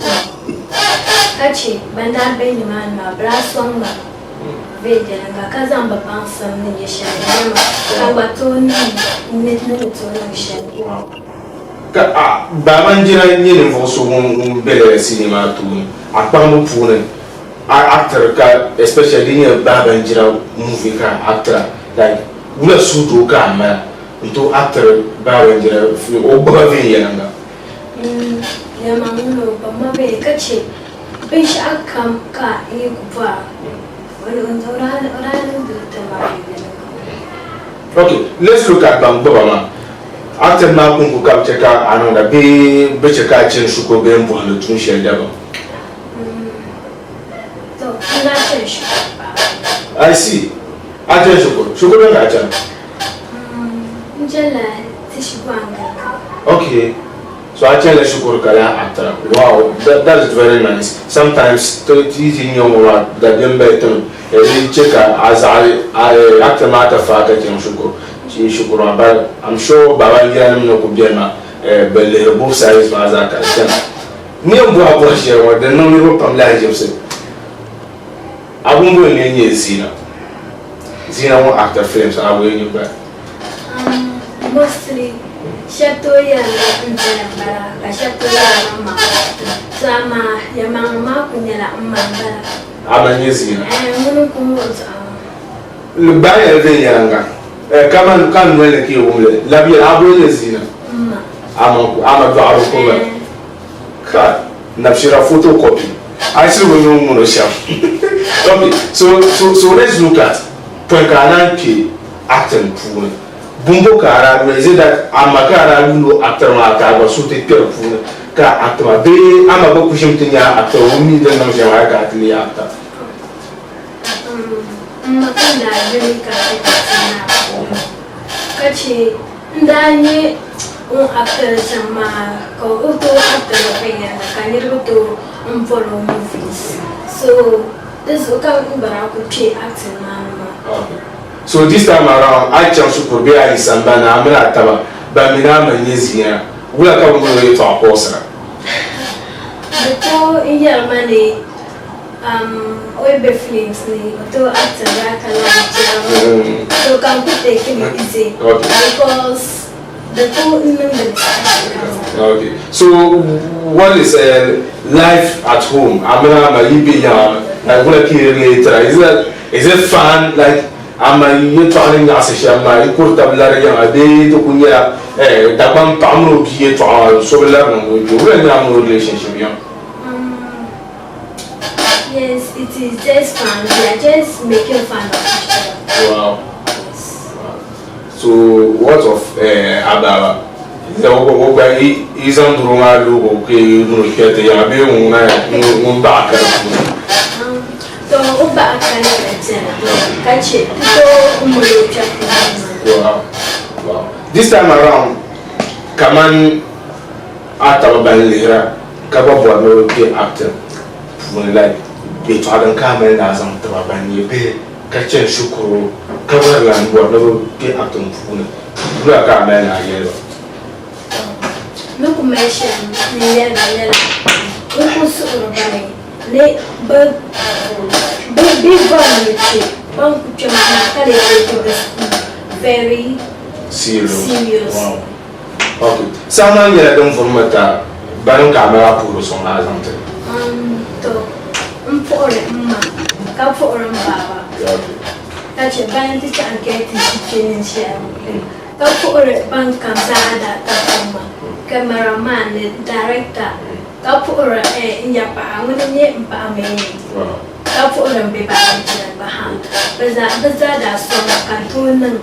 Kaci bandar Benjamin ma brasong ma. Veja nga kazamba pansam ni yeshani ma. Kabatoni netno tolo yeshani. Ka bamanjira nyene voso bele cinema tu. Akpamu pune. Actor ka especially in babanjira movie ka actor like we sudo ka ma. Into actor babanjira obavi yanga. Ya mamuno pamabe kaci bish akam ka ikupa orang okay, let's look at Bambama. After Malcolm come check out another be cheka chen shuko be mbo no tun share daba. So na chen I see. Achen shuko be ngacha. Njala tishibanga. Okay. So I tell you, actor. Wow, that is very nice. Sometimes, to teaching your work, that you better, check as I actor matter fact, but I'm sure Baba Yan no could be but both sides as I can. Near Boa share the no Europe from Lajos. I won't go in Zina. Zina won't actor films, I will you back. Mostly. Chateau ya mbara ka chateau ya mama sama ya mama kunyala mbara amanyezina munu kumuza le baye venyanga kama kan wele ki wumle labi abonyezina ama do aro ko ka nabshira photocopy actually we no muno sham okay so let's look at point kana ki acting pour Bumbo kara is that amakara no actor maka ba suite perfume ka actor be ama ba kushim tinya actor umi da nam jama ka tli actor makanda yumi ka tsina kace ndanye un actor jama ko auto actor penya ka nirbuto un follow movies so this uka mbara ko che acting na so this time around I chance to be a sambana amra taba ba mina manyezia wula ka mo yo to apostra before iya mani we be films ni to actor kala so can put take it easy because the two okay so what is life at home amra malibi ya na wula ki later is it fun like you talking as a shama, you could have learned a day to Kunya, Daban Pamro Kia to so learn with you when you have no relationship. Yes, it is just fun. We are just making fun of each other. Wow. So, what of Ababa? Is on the Roma logo, okay, no, get the Yabe, one back. So, Uba Kachi, wow. This time around, Kaman Ataban Lira, Kababo no be actor. When like be to Kaman as on Taban, you pay Kachin Shukuru, Kabalan, what no be acting for Black Kaman. I yellow. No mention, but big very serious. Wow. Okay. Someone you don't format Baron Camera Puro son Azante. To puɣuri n ma ka puɣuri n baaba ka chɛ ban ti chaɣam kɛɛti chichinin shɛli ka puɣuri ban kam zaada ka kuma cameraman ni director ka puɣuri n ya paɣa ŋuni nyɛ n paɣa mee ka puɣuri n bɛ paɣa jina ba ha bi zaada sɔŋ ka doo niŋ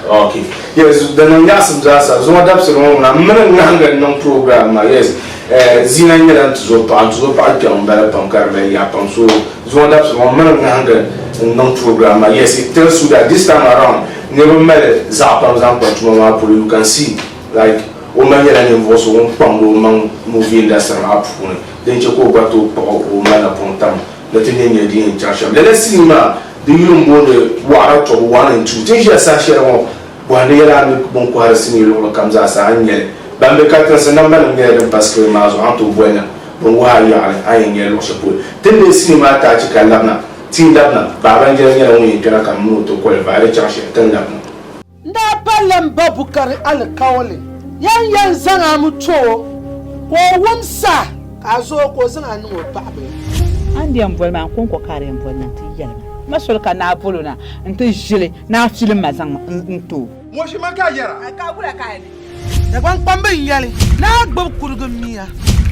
Okay. Yes, the Nanyasam Zasa, Zoma Dapsona, Mananga non program, yes. Zina and Zopa, Zopa, Bella Carve, Yapam, so Zoma Dapsona, Mananga non program, yes, it tells you that this time around, never met Zapam Zampa, you can see, like, Omanya and Vos, one pound movie industry up, then you go back to Omana Pontam, letting in your dean in charge. Let's see, ma. The young boy, water to 1 and 2. Take your sachet of one year and Bonquara Senior comes as a year. Bambi Catas and a man near the Pascal Mazo, Anto Buena, Bonwa Yard, I am yellow Chapo. 10 days cinema Tachika Labna, Tin Labna, Babanja only can come to qualify the charge at 10 Labna. Napalam Babukari Alakawali, Yan Zanamucho, or one sa, as all was an annual baby. And the umbrella Conco carrying for Nanti Yellow. Masolka na apolo na nto jile na fili mazang nto mo shi maka yara ka bula ka ni da ban pambe yale na gbo kurgo miya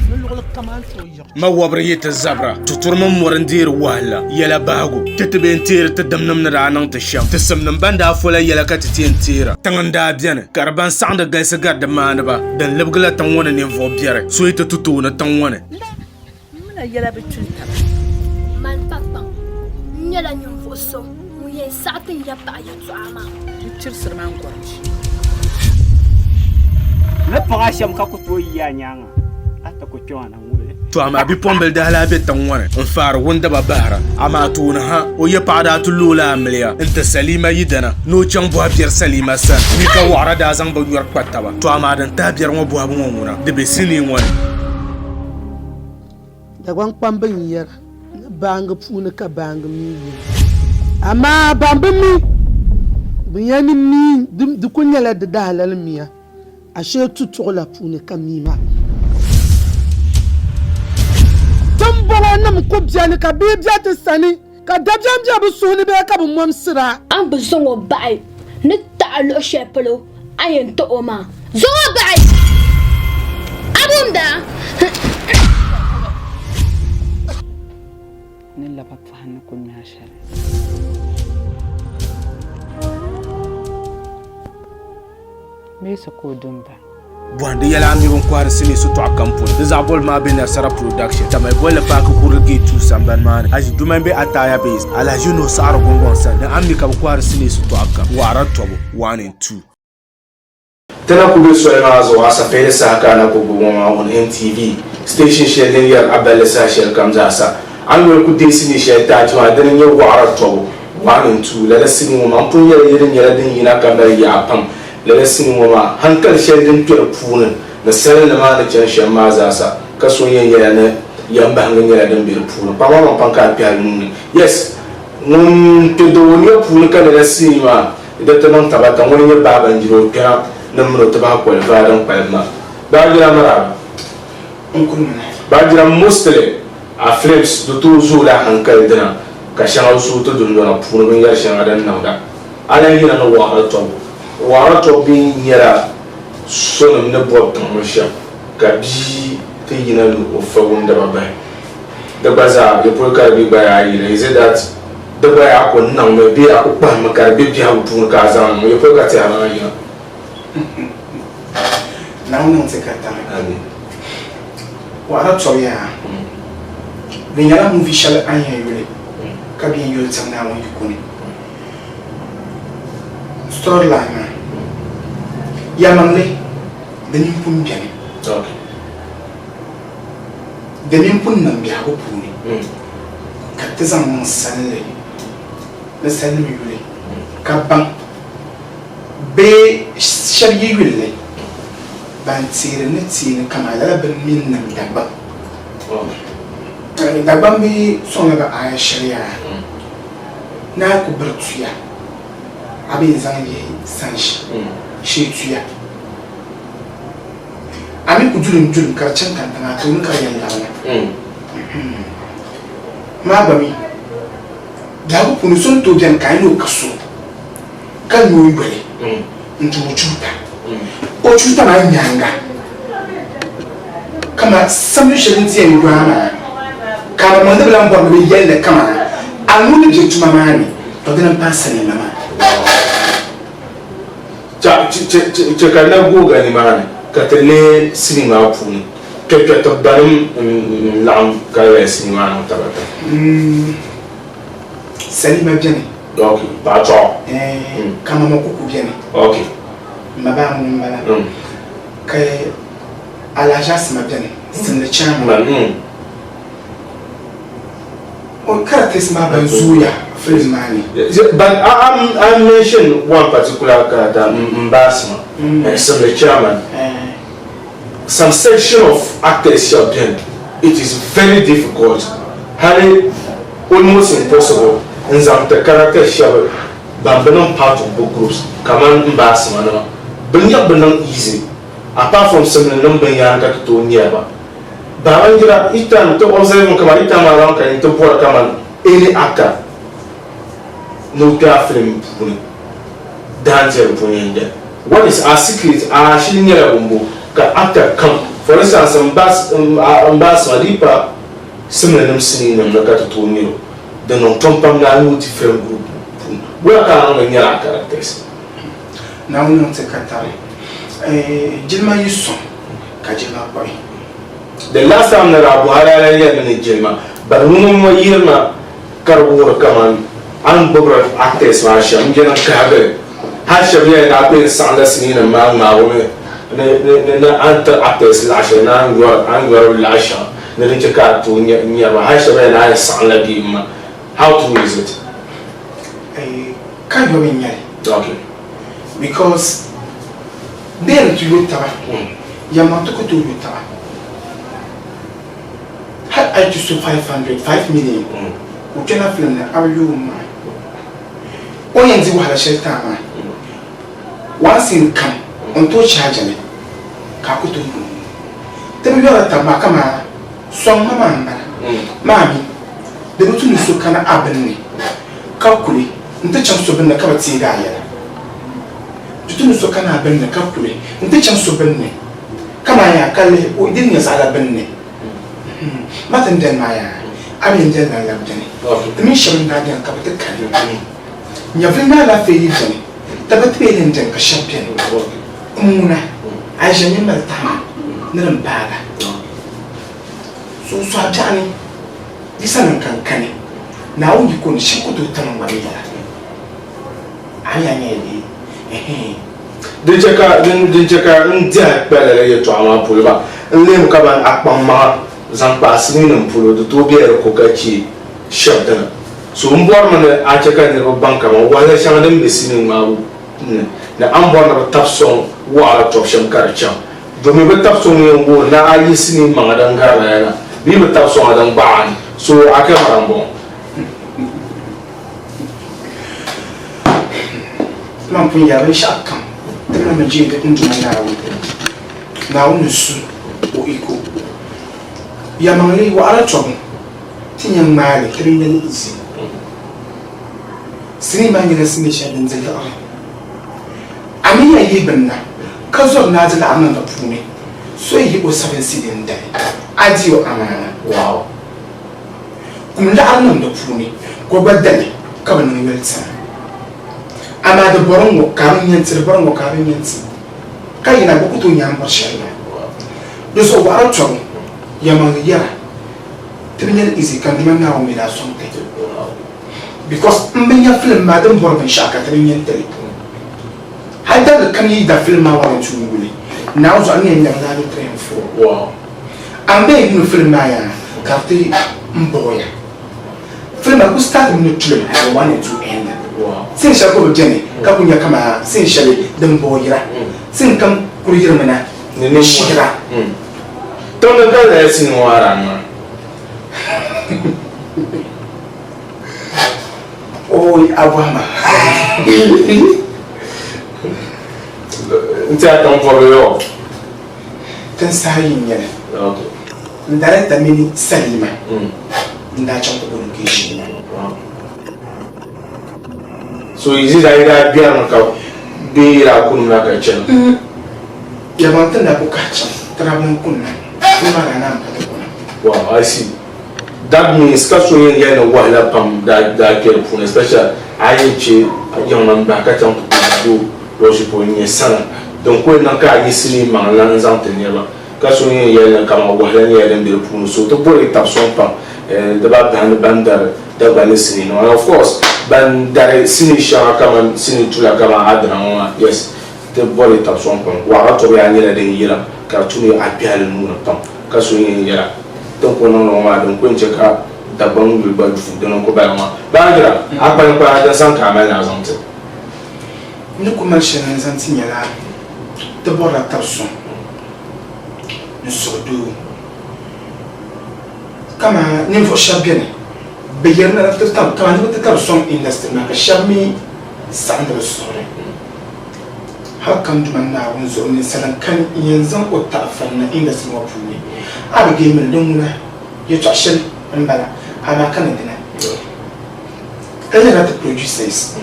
lolo kaman to yo ma wabriyet zabra tuturma morandir wala yala bago tetbe entir tadamnam na ranan ta sham tasamnam banda fola yala ka tentira tanganda biane karban sanda gaisa garda manaba dan lebgla tan wona ne vo biere so ita tutu na tan wona muna yala bitulta man papa nyala nyumvo so muye satin ya ba ya tsama picture sirman kwarci na paga sham ka ko to ya nyanga ata ko twana ngule to ama bi pombel da hala be tan wona on far wonda ba bahra ama to na ha o ya pada to lula amliya inta salima yidana no chan bo abiyar salima san ni ka wara da zan ba yur kwatta ba to ama dan ta biyar mo bo abu ngona de be sini wona da gwan pambin yar bang puna ka bang mi ama bambe mi biyani mi du kunyala da dalal miya ashe tutu la puna ka mi ma tambara nam ko bjani ka bibja ta sani ka dabjam jabu suni be ka bu mom sira an bu zongo bai ni ta'alo shepelo ayen to oma zongo bai abunda nilla papa hannu kun ya share me sa ko dumba bwande yala mi won kwar sini su to akampul zabol ma be na sara production tamay bolle pa ko kurgi tu samban man aji dumambe ataya base ala juno sar gongon sa da ammi ka kwar sini su to akam wara tobo 1 and 2 tana ku be so ina zo asa fere sa kana ko goma on MTV station share yar abale sa share kamza sa an wani kudi sini shi ta cewa dan yin wara to wani tu la sini mu man pun yare yare din yana kamar ya pam la sini mu ma hankal shi din to punin da sanin da ma da can shi ma za sa kaso yin yare ne yan ba hangin yare din bir punin pa ma pan ka piya mun yes mun to do ne punin kan da sini ma idan ta nan tabata wani ya baban jiro kira nan mun ta ba ko faran palma ba jira mara ba jira muslim a flips do to zo da hankali dina ka shanga su to dun dona punu bin yar shanga dan nauda ala yina no wara to bin yara sono ne bob tan musha ka bi te yina no fa wonda baba da baza de por ka bi ba ya yi is that da ba ya ko nan me bi a ko pa makar bi bi ha punu ka zan mo por ka te ana yina na non se ka ta ani wara to ya binyala mu vishal anya yule kabi yule tsamna mo yukuni storyline ya mangle denim pun biane okay denim pun nan biya ko puni katizan mun sanle na sanle yule kaban be shariye yule ban tsire ne tsine kamala ban min nan daba dagban bi son ga aya sharia na ku bartuya abin zan yi sanshi shi tuya ami ku julum karcin kan tana to ni kar yalla Mabami. Dago punusun to bien kaino kaso. Kan yo ibele. Ntu chuta. O chuta na nyanga. Kama samu shelinti en duana. Kama mande bla mbo be yelle kama. Anu ni je tuma mani. To dena passa ni mama. Cha kana go gani mani. Ka tele sinima puni. Ke to dalim lam ka sinima no tabata. Salima bien. Ok, pas trop. Kama moko bien. Ok. Maba mbala. Que à l'agence ma bien. C'est le chairman. On caractérise ma banzouya, Frismani. But I mentioned one particular character, Mbasma, and the chairman. Some section of actors here, it is very difficult, highly almost impossible. And some the character share Bambanon part of book groups, Kaman Mbasma, bring up Banan easy, apart from some number Yanka to Niaba. Barangira, each time to observe Kamarita Maranka into Port Kaman, any actor, no film, danger Puninda. What is our secret? Our Shinia Bumbo, the actor come. For instance, Ambassador Lipa, similar singing and look at Tonio. The non-tompam na film group. Where can I get characters? Now, we don't take a time. Jilma Yuson, Kajima boy. The last time that I had a Jilma, but no year na Karwur Kaman, unbroken actors, Masha, and Jenna Kabe. Hashavia, I played Sanders in a man, the actors, Lasha, and Anglo Lasha, the Rinchaka to near Hashavia and I sound like him. How true is it? Can't go in here. Okay. Because there to you, Yamatuko to you. Had I just 5 million, who cannot film the are you mine? Oyanzi will have a shelter. Once in come, on to charge me. Kakutu. Tell me what Tamakama, some mamma, mammy. The routine is so kind of abandoned. Calculate, and the chance to bend the cavity guy. The tune is so kind of abandoned, calculate, and the chance to bend me. Come on, Kali, who didn't as I bend me. Martin Den Maya, I mean, then I love Jenny. The mission guardian capital Kali. Yavina la fee, Jenny. The battery and Jenka champion. Muna, I shall remember time. None bad. So, Johnny. This one can now you can shake to turn my leader. I am the checker and dead better to our pulva, and Lim Kaban Akpama, Zampas, Linum Pulo, the Tobia Kokachi, Shelton. So, Umborman, I check out the Bankama, while I shall them be singing my the unborn of a tough song, war of some culture. Do me with tough song, now I listen in Mangadan Garana, be with tough song and barn. So I can't ramble. Mampin ya shall come. The Ramajin into my now no soon or equal. Yamali were a trouble. Tin Mary, 3 minutes easy. Cinema in a signature in the eye. I mean, I even now, cause of Nazan Anna Puni. So he was 7 sitting there. Adio Amana. Wow. Umla the Puni, go back then, coming in Wilson. Am I the Borongo coming into the Borongo coming into Kayana Bokutu Yamashella? Those of our trouble, Yamania. 3 minutes easy can do now without something. Because many a film, Madame Borbin Shaka, 3 minutes. I done the Kanye that film I wanted to really. Now, so I need another train for. Wow. I'm being film Maya, Captain Mboya. Film I could start in the train, I wanted to end. Wow. Since I go Jenny, Kapunya Kama, since Shelly, them boyra. Since come Kuriamana, the Nishira. Don't the girl that's in Warana. Oh, Abama. Instead of for the law. Then Sahin, okay. Direct the meaning Salima. nda cham ko bon ke shi so izi da ida biya ka bi ra kun na ka chen ya ban tanda ko ka cham tra mun kun na kuma na nan ka ko wow I see that means ka so yin ya na wala pam da ke pun especially ayi che yang nan ba ka cham ko do shi po ni sana donc ko nan ka yi sini ma lan zan tenir ba ka so yin ya na kama wala ni ya den de pun so to bo ta son pa da ba bandar da ba ni sini no of course bandar sini sha kama sini tula kama adran yes te bo ta son pa wa to ya ni la den yira ka tuni abial mu na pam ka so yin ya donc on no ma donc ko ncheka da ban bi ba fu don ko ba ma bandra akpan pa da san ka ma na zante ni ko mal shen zan tinyala te bo la ta son ni so do kama ni fo shabiene be yerna la ta kama ni ta son industry na ka shami sandro sore hakan duman na won zo ni salan kan yanzan ko ta fanna industry wa puni abi ge min don na ya ta shin an bala ama kan dina kala ta producers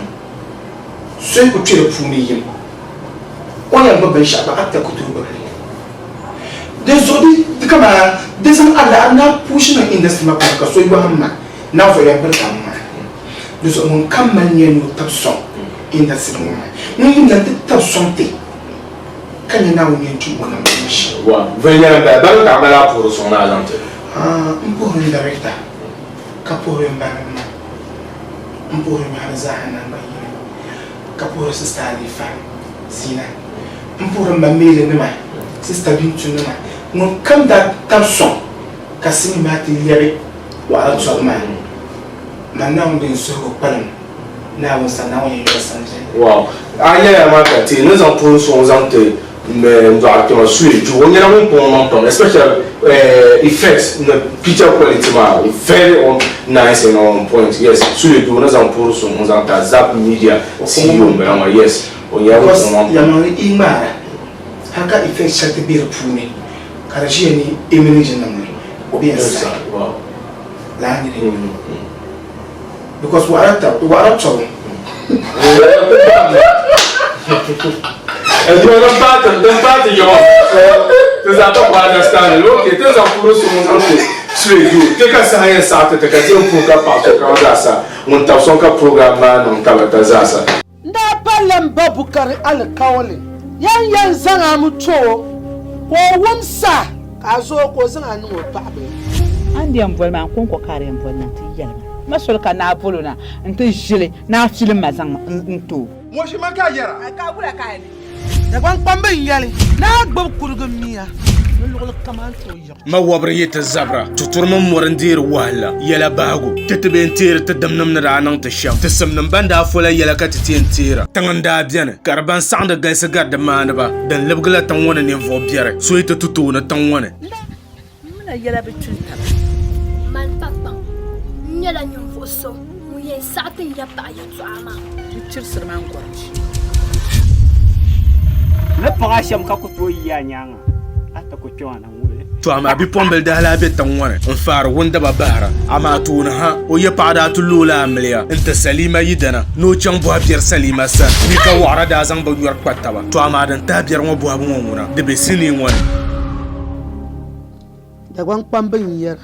sai ku tire puni yin wannan babban shaba atta ku tuba de zodi kama desan ala na push na industry ma ka so iba hamma na fo ya barka ma de so mun kan man ne no tapson industry ma mun da tapson te kan na woni tu ko na mishi wa venir ba ka mala pour son agent pour un directeur ka pour un ban pour un hazana ba ka pour sister ali fa sina pour un bamele ma sister bintu na mon kam da tapson ka sini ma ti yere wa ala tsoma na on den so ko palam na on sa na on yero sanje wow aya ma ka ti nous en pour son agent mais nous avons suivi du on est là pour mon especially effects the picture quality ma very nice and on point yes sur le nous avons pour son agent Zap Media CEO mais yes on y a vraiment ya ma imara haka effects chate bi repuni karaji ni emily jenamwe obi esa wow la ni because what trouble and you don't battle your there's a top understanding okay there's a pour son agent sur le tu que ça rien ça te que tu pour ka pas ka ça on t'a son ka programme non ta ta ça nda palam babukari alkawali yan zanga muto ko wumsa ka zo ko zanga ni wo babe andi am volma kon ko kare am volna ti yalma masol ka na volona nte jile na film mazang nto mo shi maka yara ka bula ka ni da ban pambe yale na gbab kurgum miya ما وبريت الزبرة تطرم مورندير وهلا يلا باغو تتبين تير تدمنم نرانان تشام تسمنم بندا فولا يلا كتتين تيرا تنغندا بيان كربان ساند غايس غاد مانبا دن لبغلا تنوانا نيفو بيار سويت تتونا تنوانا من يلا بتشنتا من بابا يلا نيفو سو وين ساعتين يبا يتعاما تشرسر مان قرش لا بغاشم كاكو يا نيانا ata ko chwana ngule to ama bi pombel da la be tan wana en far wonda ba bahra ama tuna ha o ye pada tulula amliya inta salima yidana no chan bo bier salima sa ni ka wara da zang ba yor kwatta ba to ama dan ta bier ngo bo abu ngona de be sini wona da gwan pambin yer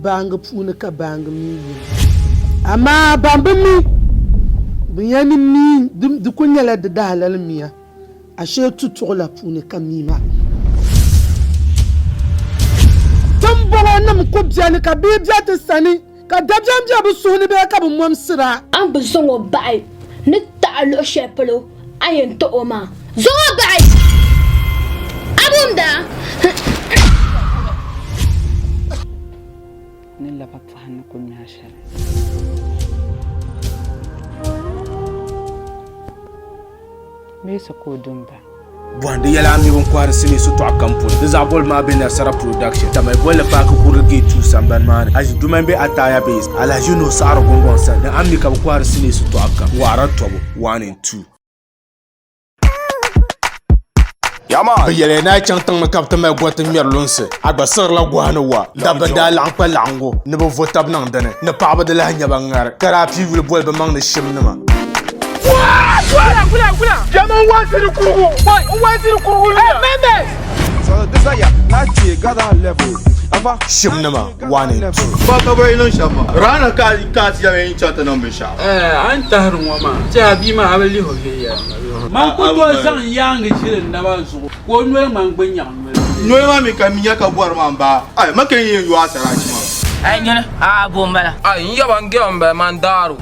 bang puna ka bang mi ama bambin mi biyani mi du kunyala da dalal miya ashe tutola puna ka mi ma tambara nam ko biani ka bi biata sani ka dabjam jabu suni be ka bu mom sira an bu zongo bai ni ta'alo shepelo ayen to oma zongo bai abunda nilla pa fahan ko nyashar me sa ko dumba Bwande yala mi bon kwar sini su to akampul dizabol ma be na sara production tamay bolle pa ko kurgi tu samban man aji duman be ataya base ala juno saro gongon sa da amni ka kwar sini su to akam wara tobo 1 and 2 Bɛ yɛlɛ n'a chaŋ tiŋ ni ka bɛ ti mali gɔti ŋmɛri lunsi a gba siɣirila gɔhini wa dabba daa laɣim kpa laɣingu ni bɛ vo tabi niŋ dini ni paɣaba di lahi nyɛ ban ŋari ka daa pii yuli boli bɛ maŋ ni shimnima. Shimnima 1 and 2. Rana ka ya yin chata nan bisha. An tahar wa ma. Ta bi ma abali ho ya. Man ku to san yang shirin na ba su. Ko nwe man gbanya. Nwe ma mi ka minya ka buwar man ba. Ai makan yin yuwa sara ci ma. Ai nyana a bombala. Ai nya ban ge on ba man daru.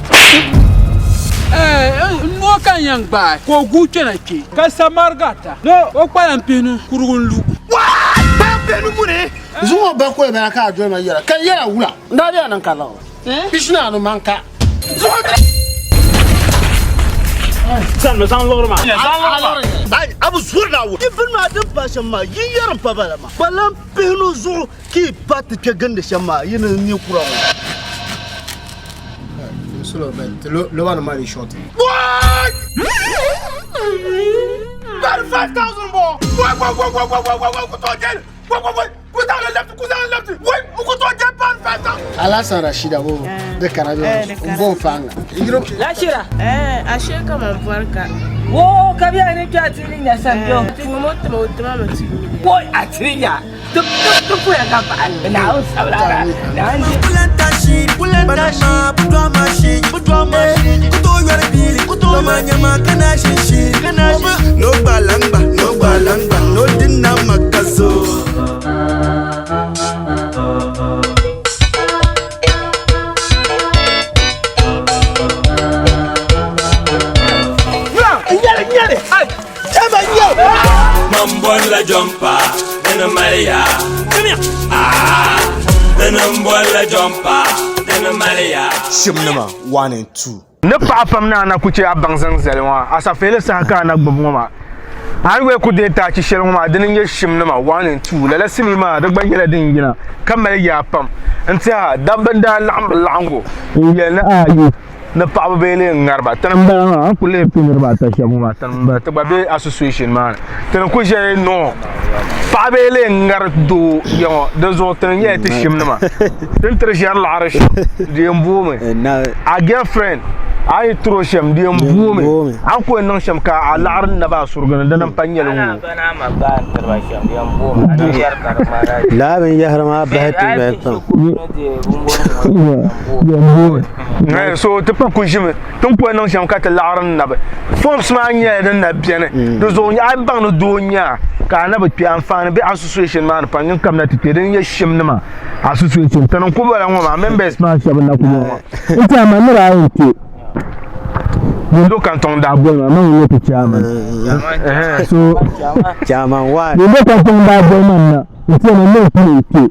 No kan yang ba ko guce na ke. Ka samargata. No o kwalan pinu kurgun lu. Zuwa ba ko ba ka jo na yara kan yara wula nda dia nan kala bishna no manka san me san lor ma ai abu zurna wu ibn ma din ba shamma yin yaran fa bala ma balan pinu zu ki pat ke gande shamma yin ni kura solo bet lo wana mari short what 5,000 more Put down the left. Wait, who got to get pan 5,000? Alasan Rashida, wo de Canada, bon fanga. Rashida, asheka mamvarka. Wo kabia ni kwa tilinya sanjo. Tumoto mama tu. Boy atinya. Tu puya kapa. Na usabla. Na andi. Bulanda putwa machine. Kuto yare bili, kuto manyama kana shishi. No balangba, no dinna makazo. Mambon la jumpa, then Maria. Come here. Then la jumpa, then Maria. Shimnima 1 and 2. Ne pa fam na kuche abang zang zelwa asa fele sa ka na gboma an we ku de ta chi shel ma din ye shimnima 1 and 2 la simi ma da gbanyela din gina kamar ya pam nta dabban da lango ye na ayu na pa bele ngarba tan ba an ku le pinirba ta shabu ma tan ba ta be association man tan ku je no pa bele ngar do yo de zo tan ye ti shimnima tan trejar la arash de mbume a girlfriend ay tro shem de mbume an ko non shem ka alar na ba surgan da nan panyel mu bana ma ba tarba shem de mbume an yar karmara la ben yahra ma bahati ba tam so te pa ko jime ton ko non shem ka ta lar na ba fom sma nya den na biene do zo nya bang no do nya ka na ba pi amfani be association man pan kam na tete den ye shem na ma association tan ko ba ma members ma shem na ko mo ita ma mira yake Mundo canton da boy ma no to chairman so chairman wa mundo canton da boy man na ite na no play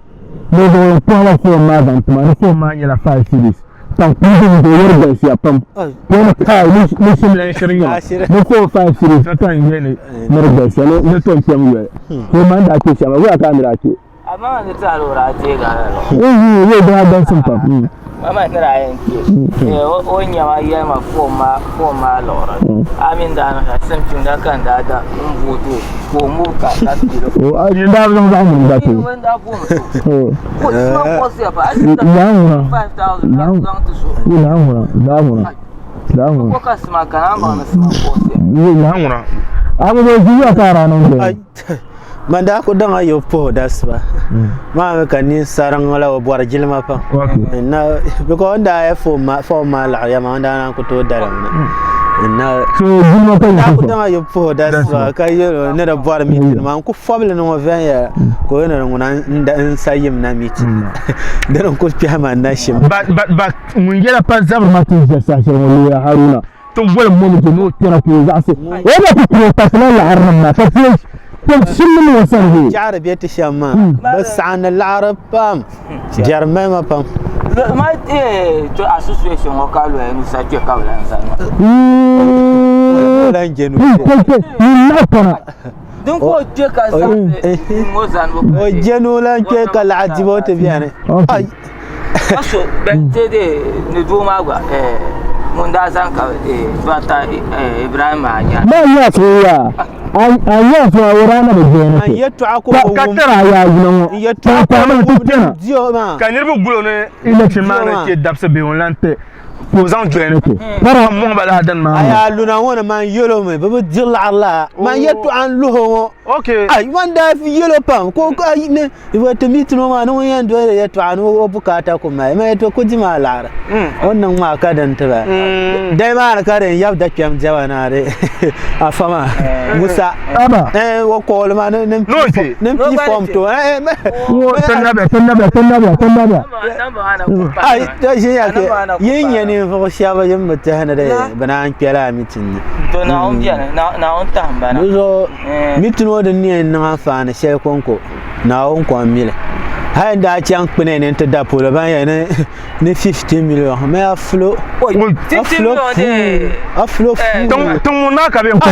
no do power for ma dan ma no ma nya la 5 series tan pidin do yorga si apam ko na ka ni simle shirin no 5 series tan yene merga si no to cham we ko man da ke chama wa kamera ke amma ne ta lura ce ga we da dan sun pa mama kira yanke o nyama yema foma lora amin da na something da kan da mbuto ko mu ka da tiro o ajin da mun da mun da to wanda ko ko sma ko se ba ajin da 5,000 na to so da mun ko ka sma kana ba na sma ko se mun abu da jiya kara nan da manda ko danga yo po dasba ma ka ni sarang wala bor jilma pa na because nda ya fo ma la ya ma nda na ko to dara na so jilma pa na ko danga yo po dasba ka yo ne da bor mi ma ko family no ven ya ko ne nguna nda sayim na mi ti da ko piyama na shim but mun gela pa zabr ma ti sa shemo ya haruna to wala mo no tera ko za se wala ko ta la harna fa كنت شنو وصل جعرب يتشمع بس عن العرب بام جرمي ما بام ما تو association وقالوا انه ساجي قبل انسان لا جنو دون كو تشيكا موزان وجنو لا تشيكا العجبوت بيانه اي اسو بنتي ندو ماغا من دا سان كا بتا ابراهيم اجا ما يا Aya so awrana be jeno. Yetu ako ka tara ya gino. Yetu ako dio ma. Kanirbu gulo ne election man ke dabse be on lante. Posant jeno ko. Para mo bala dan ma. Aya luna wona man yelo me be dil Allah. Man yetu an luho. Okay. Ay wanda fi yelo pam ko ay ne wata mitino ma no yan do yetu an o bukata ko mai me to ko jima lara. Wannan ma ka dan ta ba. Dai ma ka den yabda kyam jawana re. Afama Musa aba wo ko le ma nem pi form to tanaba ay ta shi ya ke yin yani fa sha ba yin mata hana da bana an kira mitin to na on biya na on tamba na zo mitin wo da ni na fa na sai konko na on ko mile hay da ci an kpene ne ta da polo ban ya ne 50 million mais a flo 50 million de a flo ton na ka be ko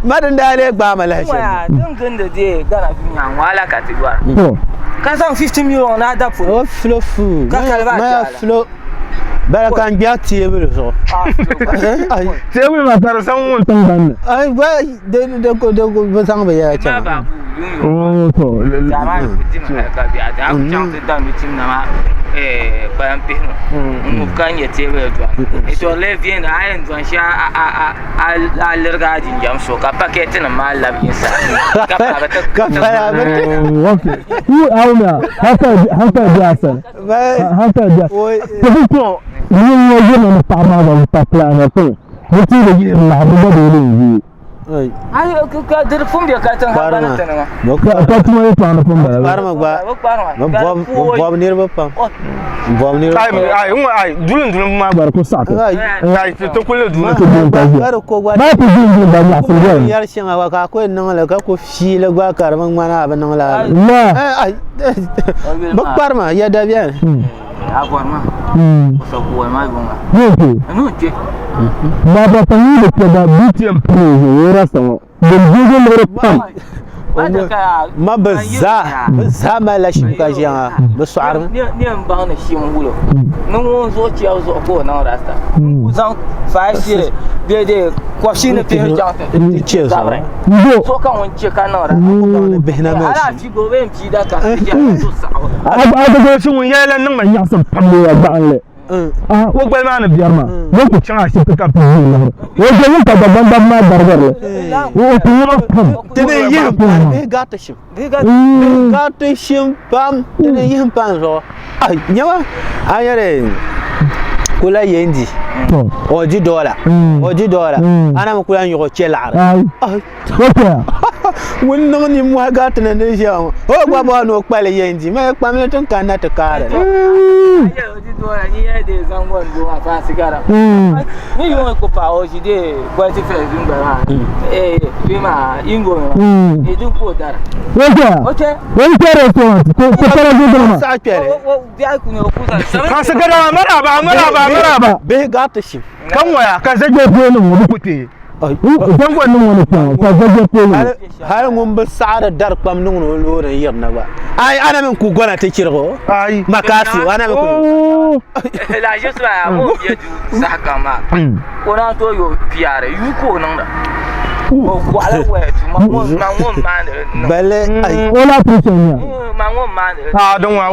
madan da le gba mala shi don ganda de gana binya wala ka ti gwa kan san 50 million na da polo flo fu mais a flo bala kan biya table so table ma tar san won tan ban ay ba de ko ba san ba ya cha oh to jama ku tin ka biya da ku chan ta dan mitin na ma bayan pe mu kan ya table to to le vient da ayen don sha a lerga din jam so ka paquet na ma lab insa ka ya ba okay who auna haka biya san haka biya to ni yo na tama ba ta plan ko mutu da gidan na ba da yin ai ka dir fum biya ka tan ha bana tan ma ka kuma yi plan fum ba parma ba bob nir ba pam bob nir ai dulun ma bar ko sa ai to kullu dulun bar ko gwa ba ku jin ba ya sun ga yar shin wa ka ko nan la ka ko fi la gwa karman mana ban nan la ai ba parma ya da bien agora só com a mais uma não que mas a família que dá muito emprego era só ما بزا ما لا شي كاجيا بسعر ني بان شي مولو نو زو تشاو زو كو نا راستا وزان فاشير بيدي كوشين في جاته تشيز سو كان وان تشي كان نا بهنا ما على في غوبن في دا كان تشي aba sun yela nan man yasan pallo ya ba alle wo gbel ma na biyar ma wo ku cin a shi ka fi yi na wo je yin ka daban dan ma darbar wo ku yi pam tene yin pam be gata shi pam tene yin pam zo ai nyawa ayare kula yendi oji dola ana mu kula nyoko chelar ai okay wannan ni mu ga tana ne shi o gba ba no pale yendi me pa me tun kana ta kare oji dola ni ya de zangon do afa sigara ni yo ko pa oji de kwati fe zungara bima ingo e dun ko dara okay wani kare restaurant ko kare restaurant sa kare o biya ku ne ku sa ka sigara maraba be gata shi kan waya ka zage ko ne mu kute dan wannan wani ka zage ko ne har mun ba sa'ada dar kwam nun no ran yarna ba ai ana min ku gona ta kirgo ai makasi ana min ku la juste ba mo biya ju saka ma ko na to yo piare yu ko nan da o kwala wetu ma mo man bale ai wala prison ya ma mo man don wa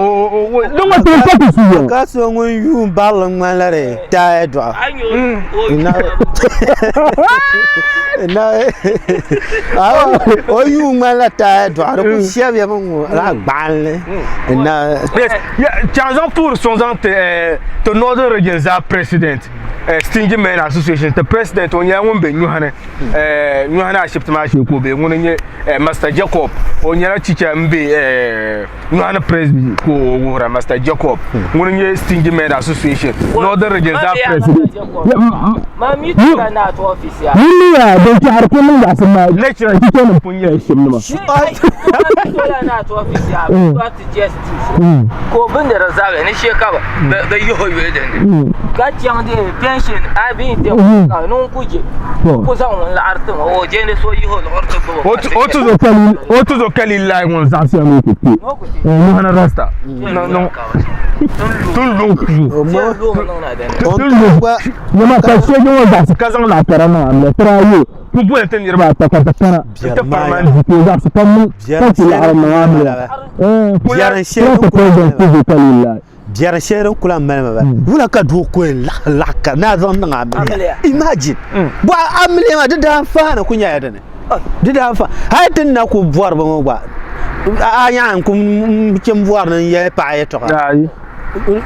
don wa to ka su yo ka so ngun yu balon malare ta edo na o yu mala ta edo ko chef ya mo la balle na tiens pour son to northern region za president stingy men association the president onya won be nyuhana shift ma shi ko be won nye master Jacob onya teacher mbe nyuhana president ko wora master Jacob won nye stingy men association northern region za president ma mi tuka na to office ya ni ya da ki har kullun ga sun ma lecturer kike nan punya shi ma tola na to office ya to justice ko bin da razaga ni shekaba da yoyo da ni ga tiyan de pension abi de ka non kuje ko san won la artin o je ne so yi ho orto ko otu zo kali lai won za su no kuti no hana rasta no tun lu ma ka ce won da su kazan la tarana le trayo Kubu ente niraba ta kana ta parman ko za su kan ta la muamala biaran shehu ko ko kalilla biaran shehu kula malama ba wala ka do ko la ka na zon nga imagine ba amle ma da fa na kunya ya dane da fa hay tin na ku buar ba mo ba anya ku kem buar nan ya pa ya to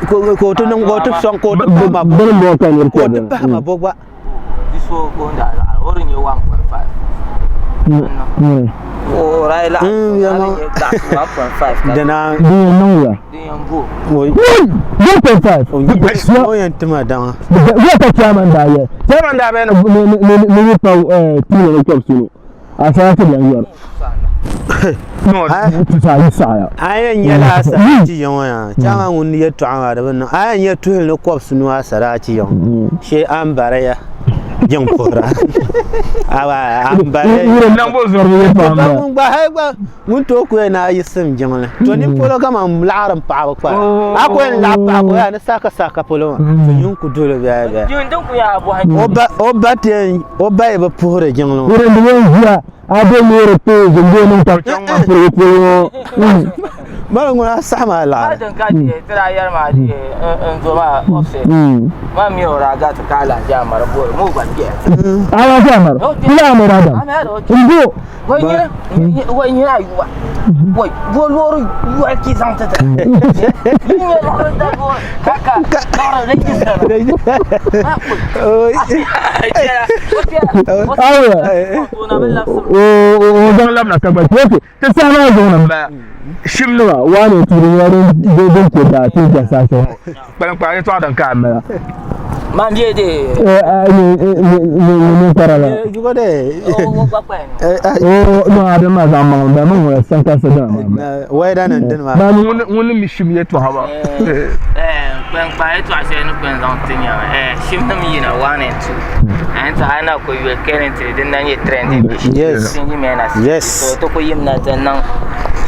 ko to nan go to son ko to ba bo kan ni ko ba ma bo ba so go nda la orin you 1.5 oh right la ya ma 1.5 dana no ya Diambo 1.5 o yan tuma dan ya ta chairman da ya chairman da ba ne pa tilo ko suno asa ta yan no ta sa ayan yala sa ci yawa chairman won ya tuwa da ban ayan ya tuwa ne ko suno asara ci yawa she an baraya jeng pora awa ambale nambo zorbe ba mun ba hay ba mun to ko na yisim jengla to ni polo kama mlaram pa ba akwai la pa ko ya na saka polo yun ku dole ba ba yun don ku ya abu haji oba te oba e ba pore jenglo wurin da ya ade mere pe jengdo mun ta ko mara ngona sama la adan ka di tira yar ma di enzo ma offset ma mi ora ga ta kala ja mar bo mu ba ke ala jamar kula mo radam ndo wai ni ai wai bo loro yu ki san ta ni loro da bo kaka loro da ki san o dan lamna ka ba ke ta sana zo nan ba shimna wani turin yaron dogon ke da tun da sashe ban kwari to dan ka mera man die de ni parala jugo de o ba pa no adam ma zaman ba mun wa san ka sada ma wai da nan din ma ba mun mi shimye to haba ban kwari to ase no ban zan tinya shimna mi na 1 and 2 and ana ko yu current din nan ye trend yes yes to ko yim na tan nan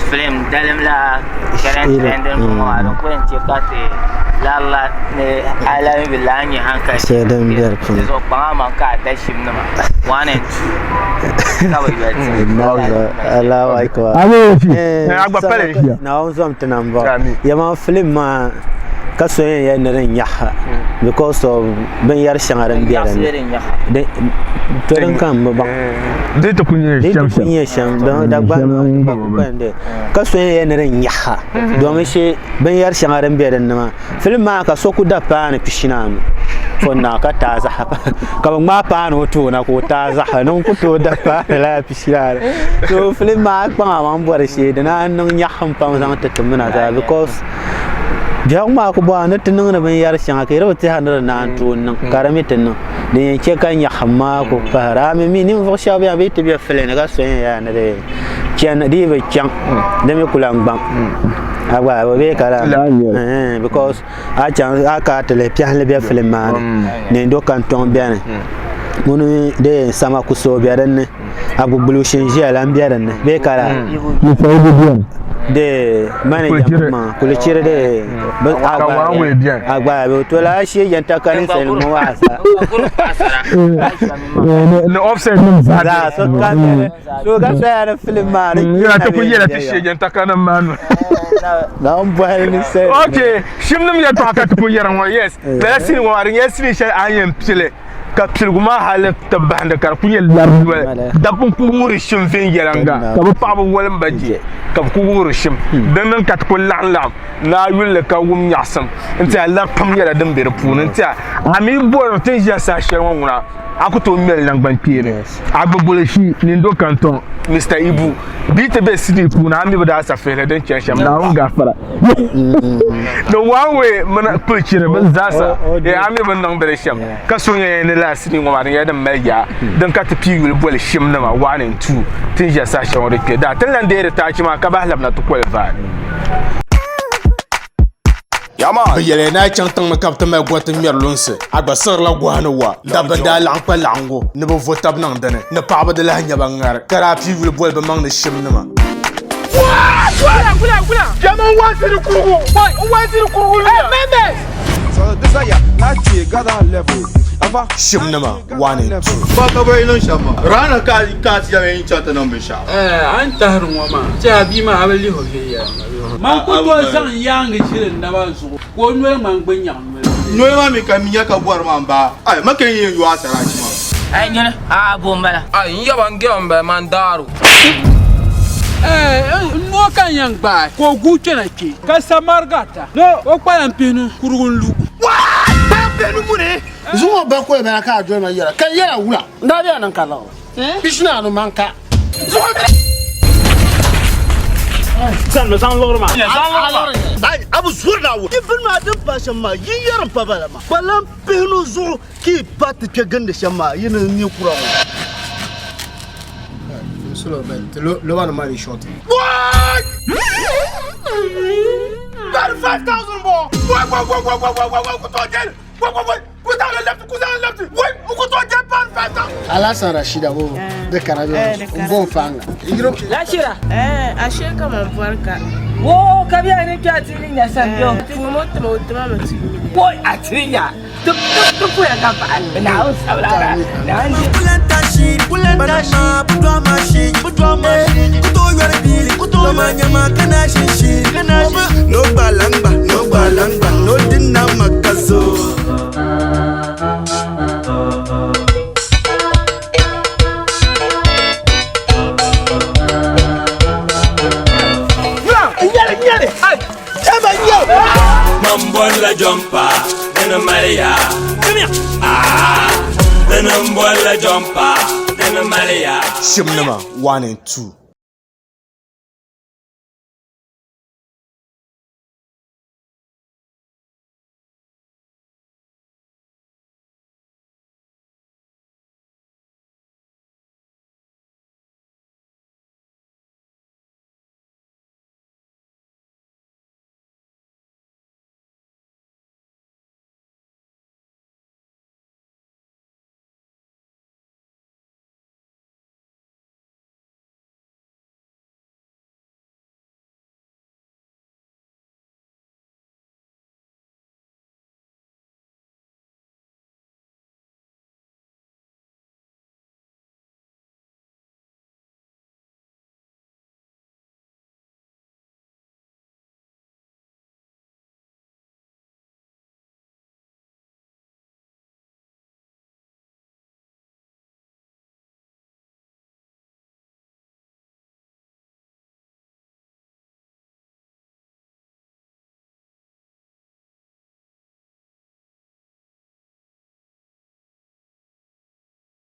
film dalam la current trend mo adon ko en chekate lalla ne ala mi bilani hanka shedan biyar kun so ba man ka da shimna ma 1 and 2 kawai ba ala wa ko agba pele na on zom tanan ba ya ma film ma ka soyen ya naren yaha because of ben yar shangaran biyaran de to dan kan ba de to kunye sham da ba bande ka soyen ya naren yaha domin she ben yar shangaran biyaran ma film ma ka soku da pa na pishinam fonna ka ta za ka ma pa no to na ko ta za non ku to da pa la pishira to film ma pa ma bore she da na non yaham pa zan ta tumuna da because jang ma ko ba na tin na ban yar shan ka ro ta hanar na to nan karami tin nan ne ke kan ya hamma ko fara mi ni fo sha ba be te bi fele na ga so ya na de ken di be kyan da me kulang bang agwa ba be kala because a chan a ka tele pian le be fele ma ne do kan ton bien munu de sama ku so bi dan ne abu bulu shinji ala bi dan ne be kala ni fa bi bien de manager ma kulicire de agba be to la shi yanta kan sai mu wasa no offset mun za so kan so ga sai na film ma ne ya ta kuyela ta shi yanta kan ma no na on bo ni sai okay shimnum ya to aka ta kuyeran wa yes la sin wa rin yes ni shay ayen pile ka pilguma halet tabanda kar kunyel larwa dabun kumuri shim fen yeranga ka ba pa wala mbaje ka kumuri shim dan nan kat ko lan lam na yul ka wum nyasam nta la pam yela dan be repun nta ami bo tin ja sa sherwa nguna akuto mel nan ban pire agbobole shi ni ndo kanton Mr. Ibu BTB city kuna ami bada sa fere dan kyasham na on gafara the one way mana pulchire ban zasa ya ami ban nan bere sham ka sonya ne la sini ngoma ya dan melja dan ka tafi yul bol shim na ma 1 and 2 tin ja sa shan rike da tan lan da ta ci ma ka ba labna to qualify Yama yele na chang tang makap ta mai gwata mer lunse agba sar la gwana wa da banda lang pa lango ne bo votab nang dane ne pa ba de la nya bangar kara fi wul bol ba mang ne shim ne ma kula jama wasiri kurugu wasiri kurugu so this aya na ci gada level fa shimnima 1 and 2 ba ka bai nan shamma rana ka siya yin chata nan bisha an tahrin wa ma ta bi ma abali ho ya man ko to zan yang shirin na ba su ko nwe man gbanya nwe ma mi ka minya ka buwar man ba ai makan yin yuwa sara ci ma ai nyene bombala ai yaban gembe man daru no kan yang ba ko guce na ke ka samargata no o kwa yan pinu kurugun lu ba pinu mune zuwa ba ko ba ka jo na yara kan yara wula nda biya nan kala bishna no manka san lorma ai abu zurna wu ibn ma din ba shamma yin yaran fa bala ma balan pinu zu ki pat ke ganda shamma yin ni kura solo le one man is short. What? 35,000 more. Alasan Rashida wo de Canada. Bon fanga. Lashira. Ashe kama mvarka. Wo kabia ni kwa tilinya sanjo. Tumoto mati. Boy atilinya. Tu ya kapa. Na usabla. Na ndi. Banana, put on machine, put on your feeling, put on my yama, can I see? No balanga, no dinamakazo. Mambon la jumpa, then a Maria. Come here. Then a jumpa. Shimnima 1 and 2.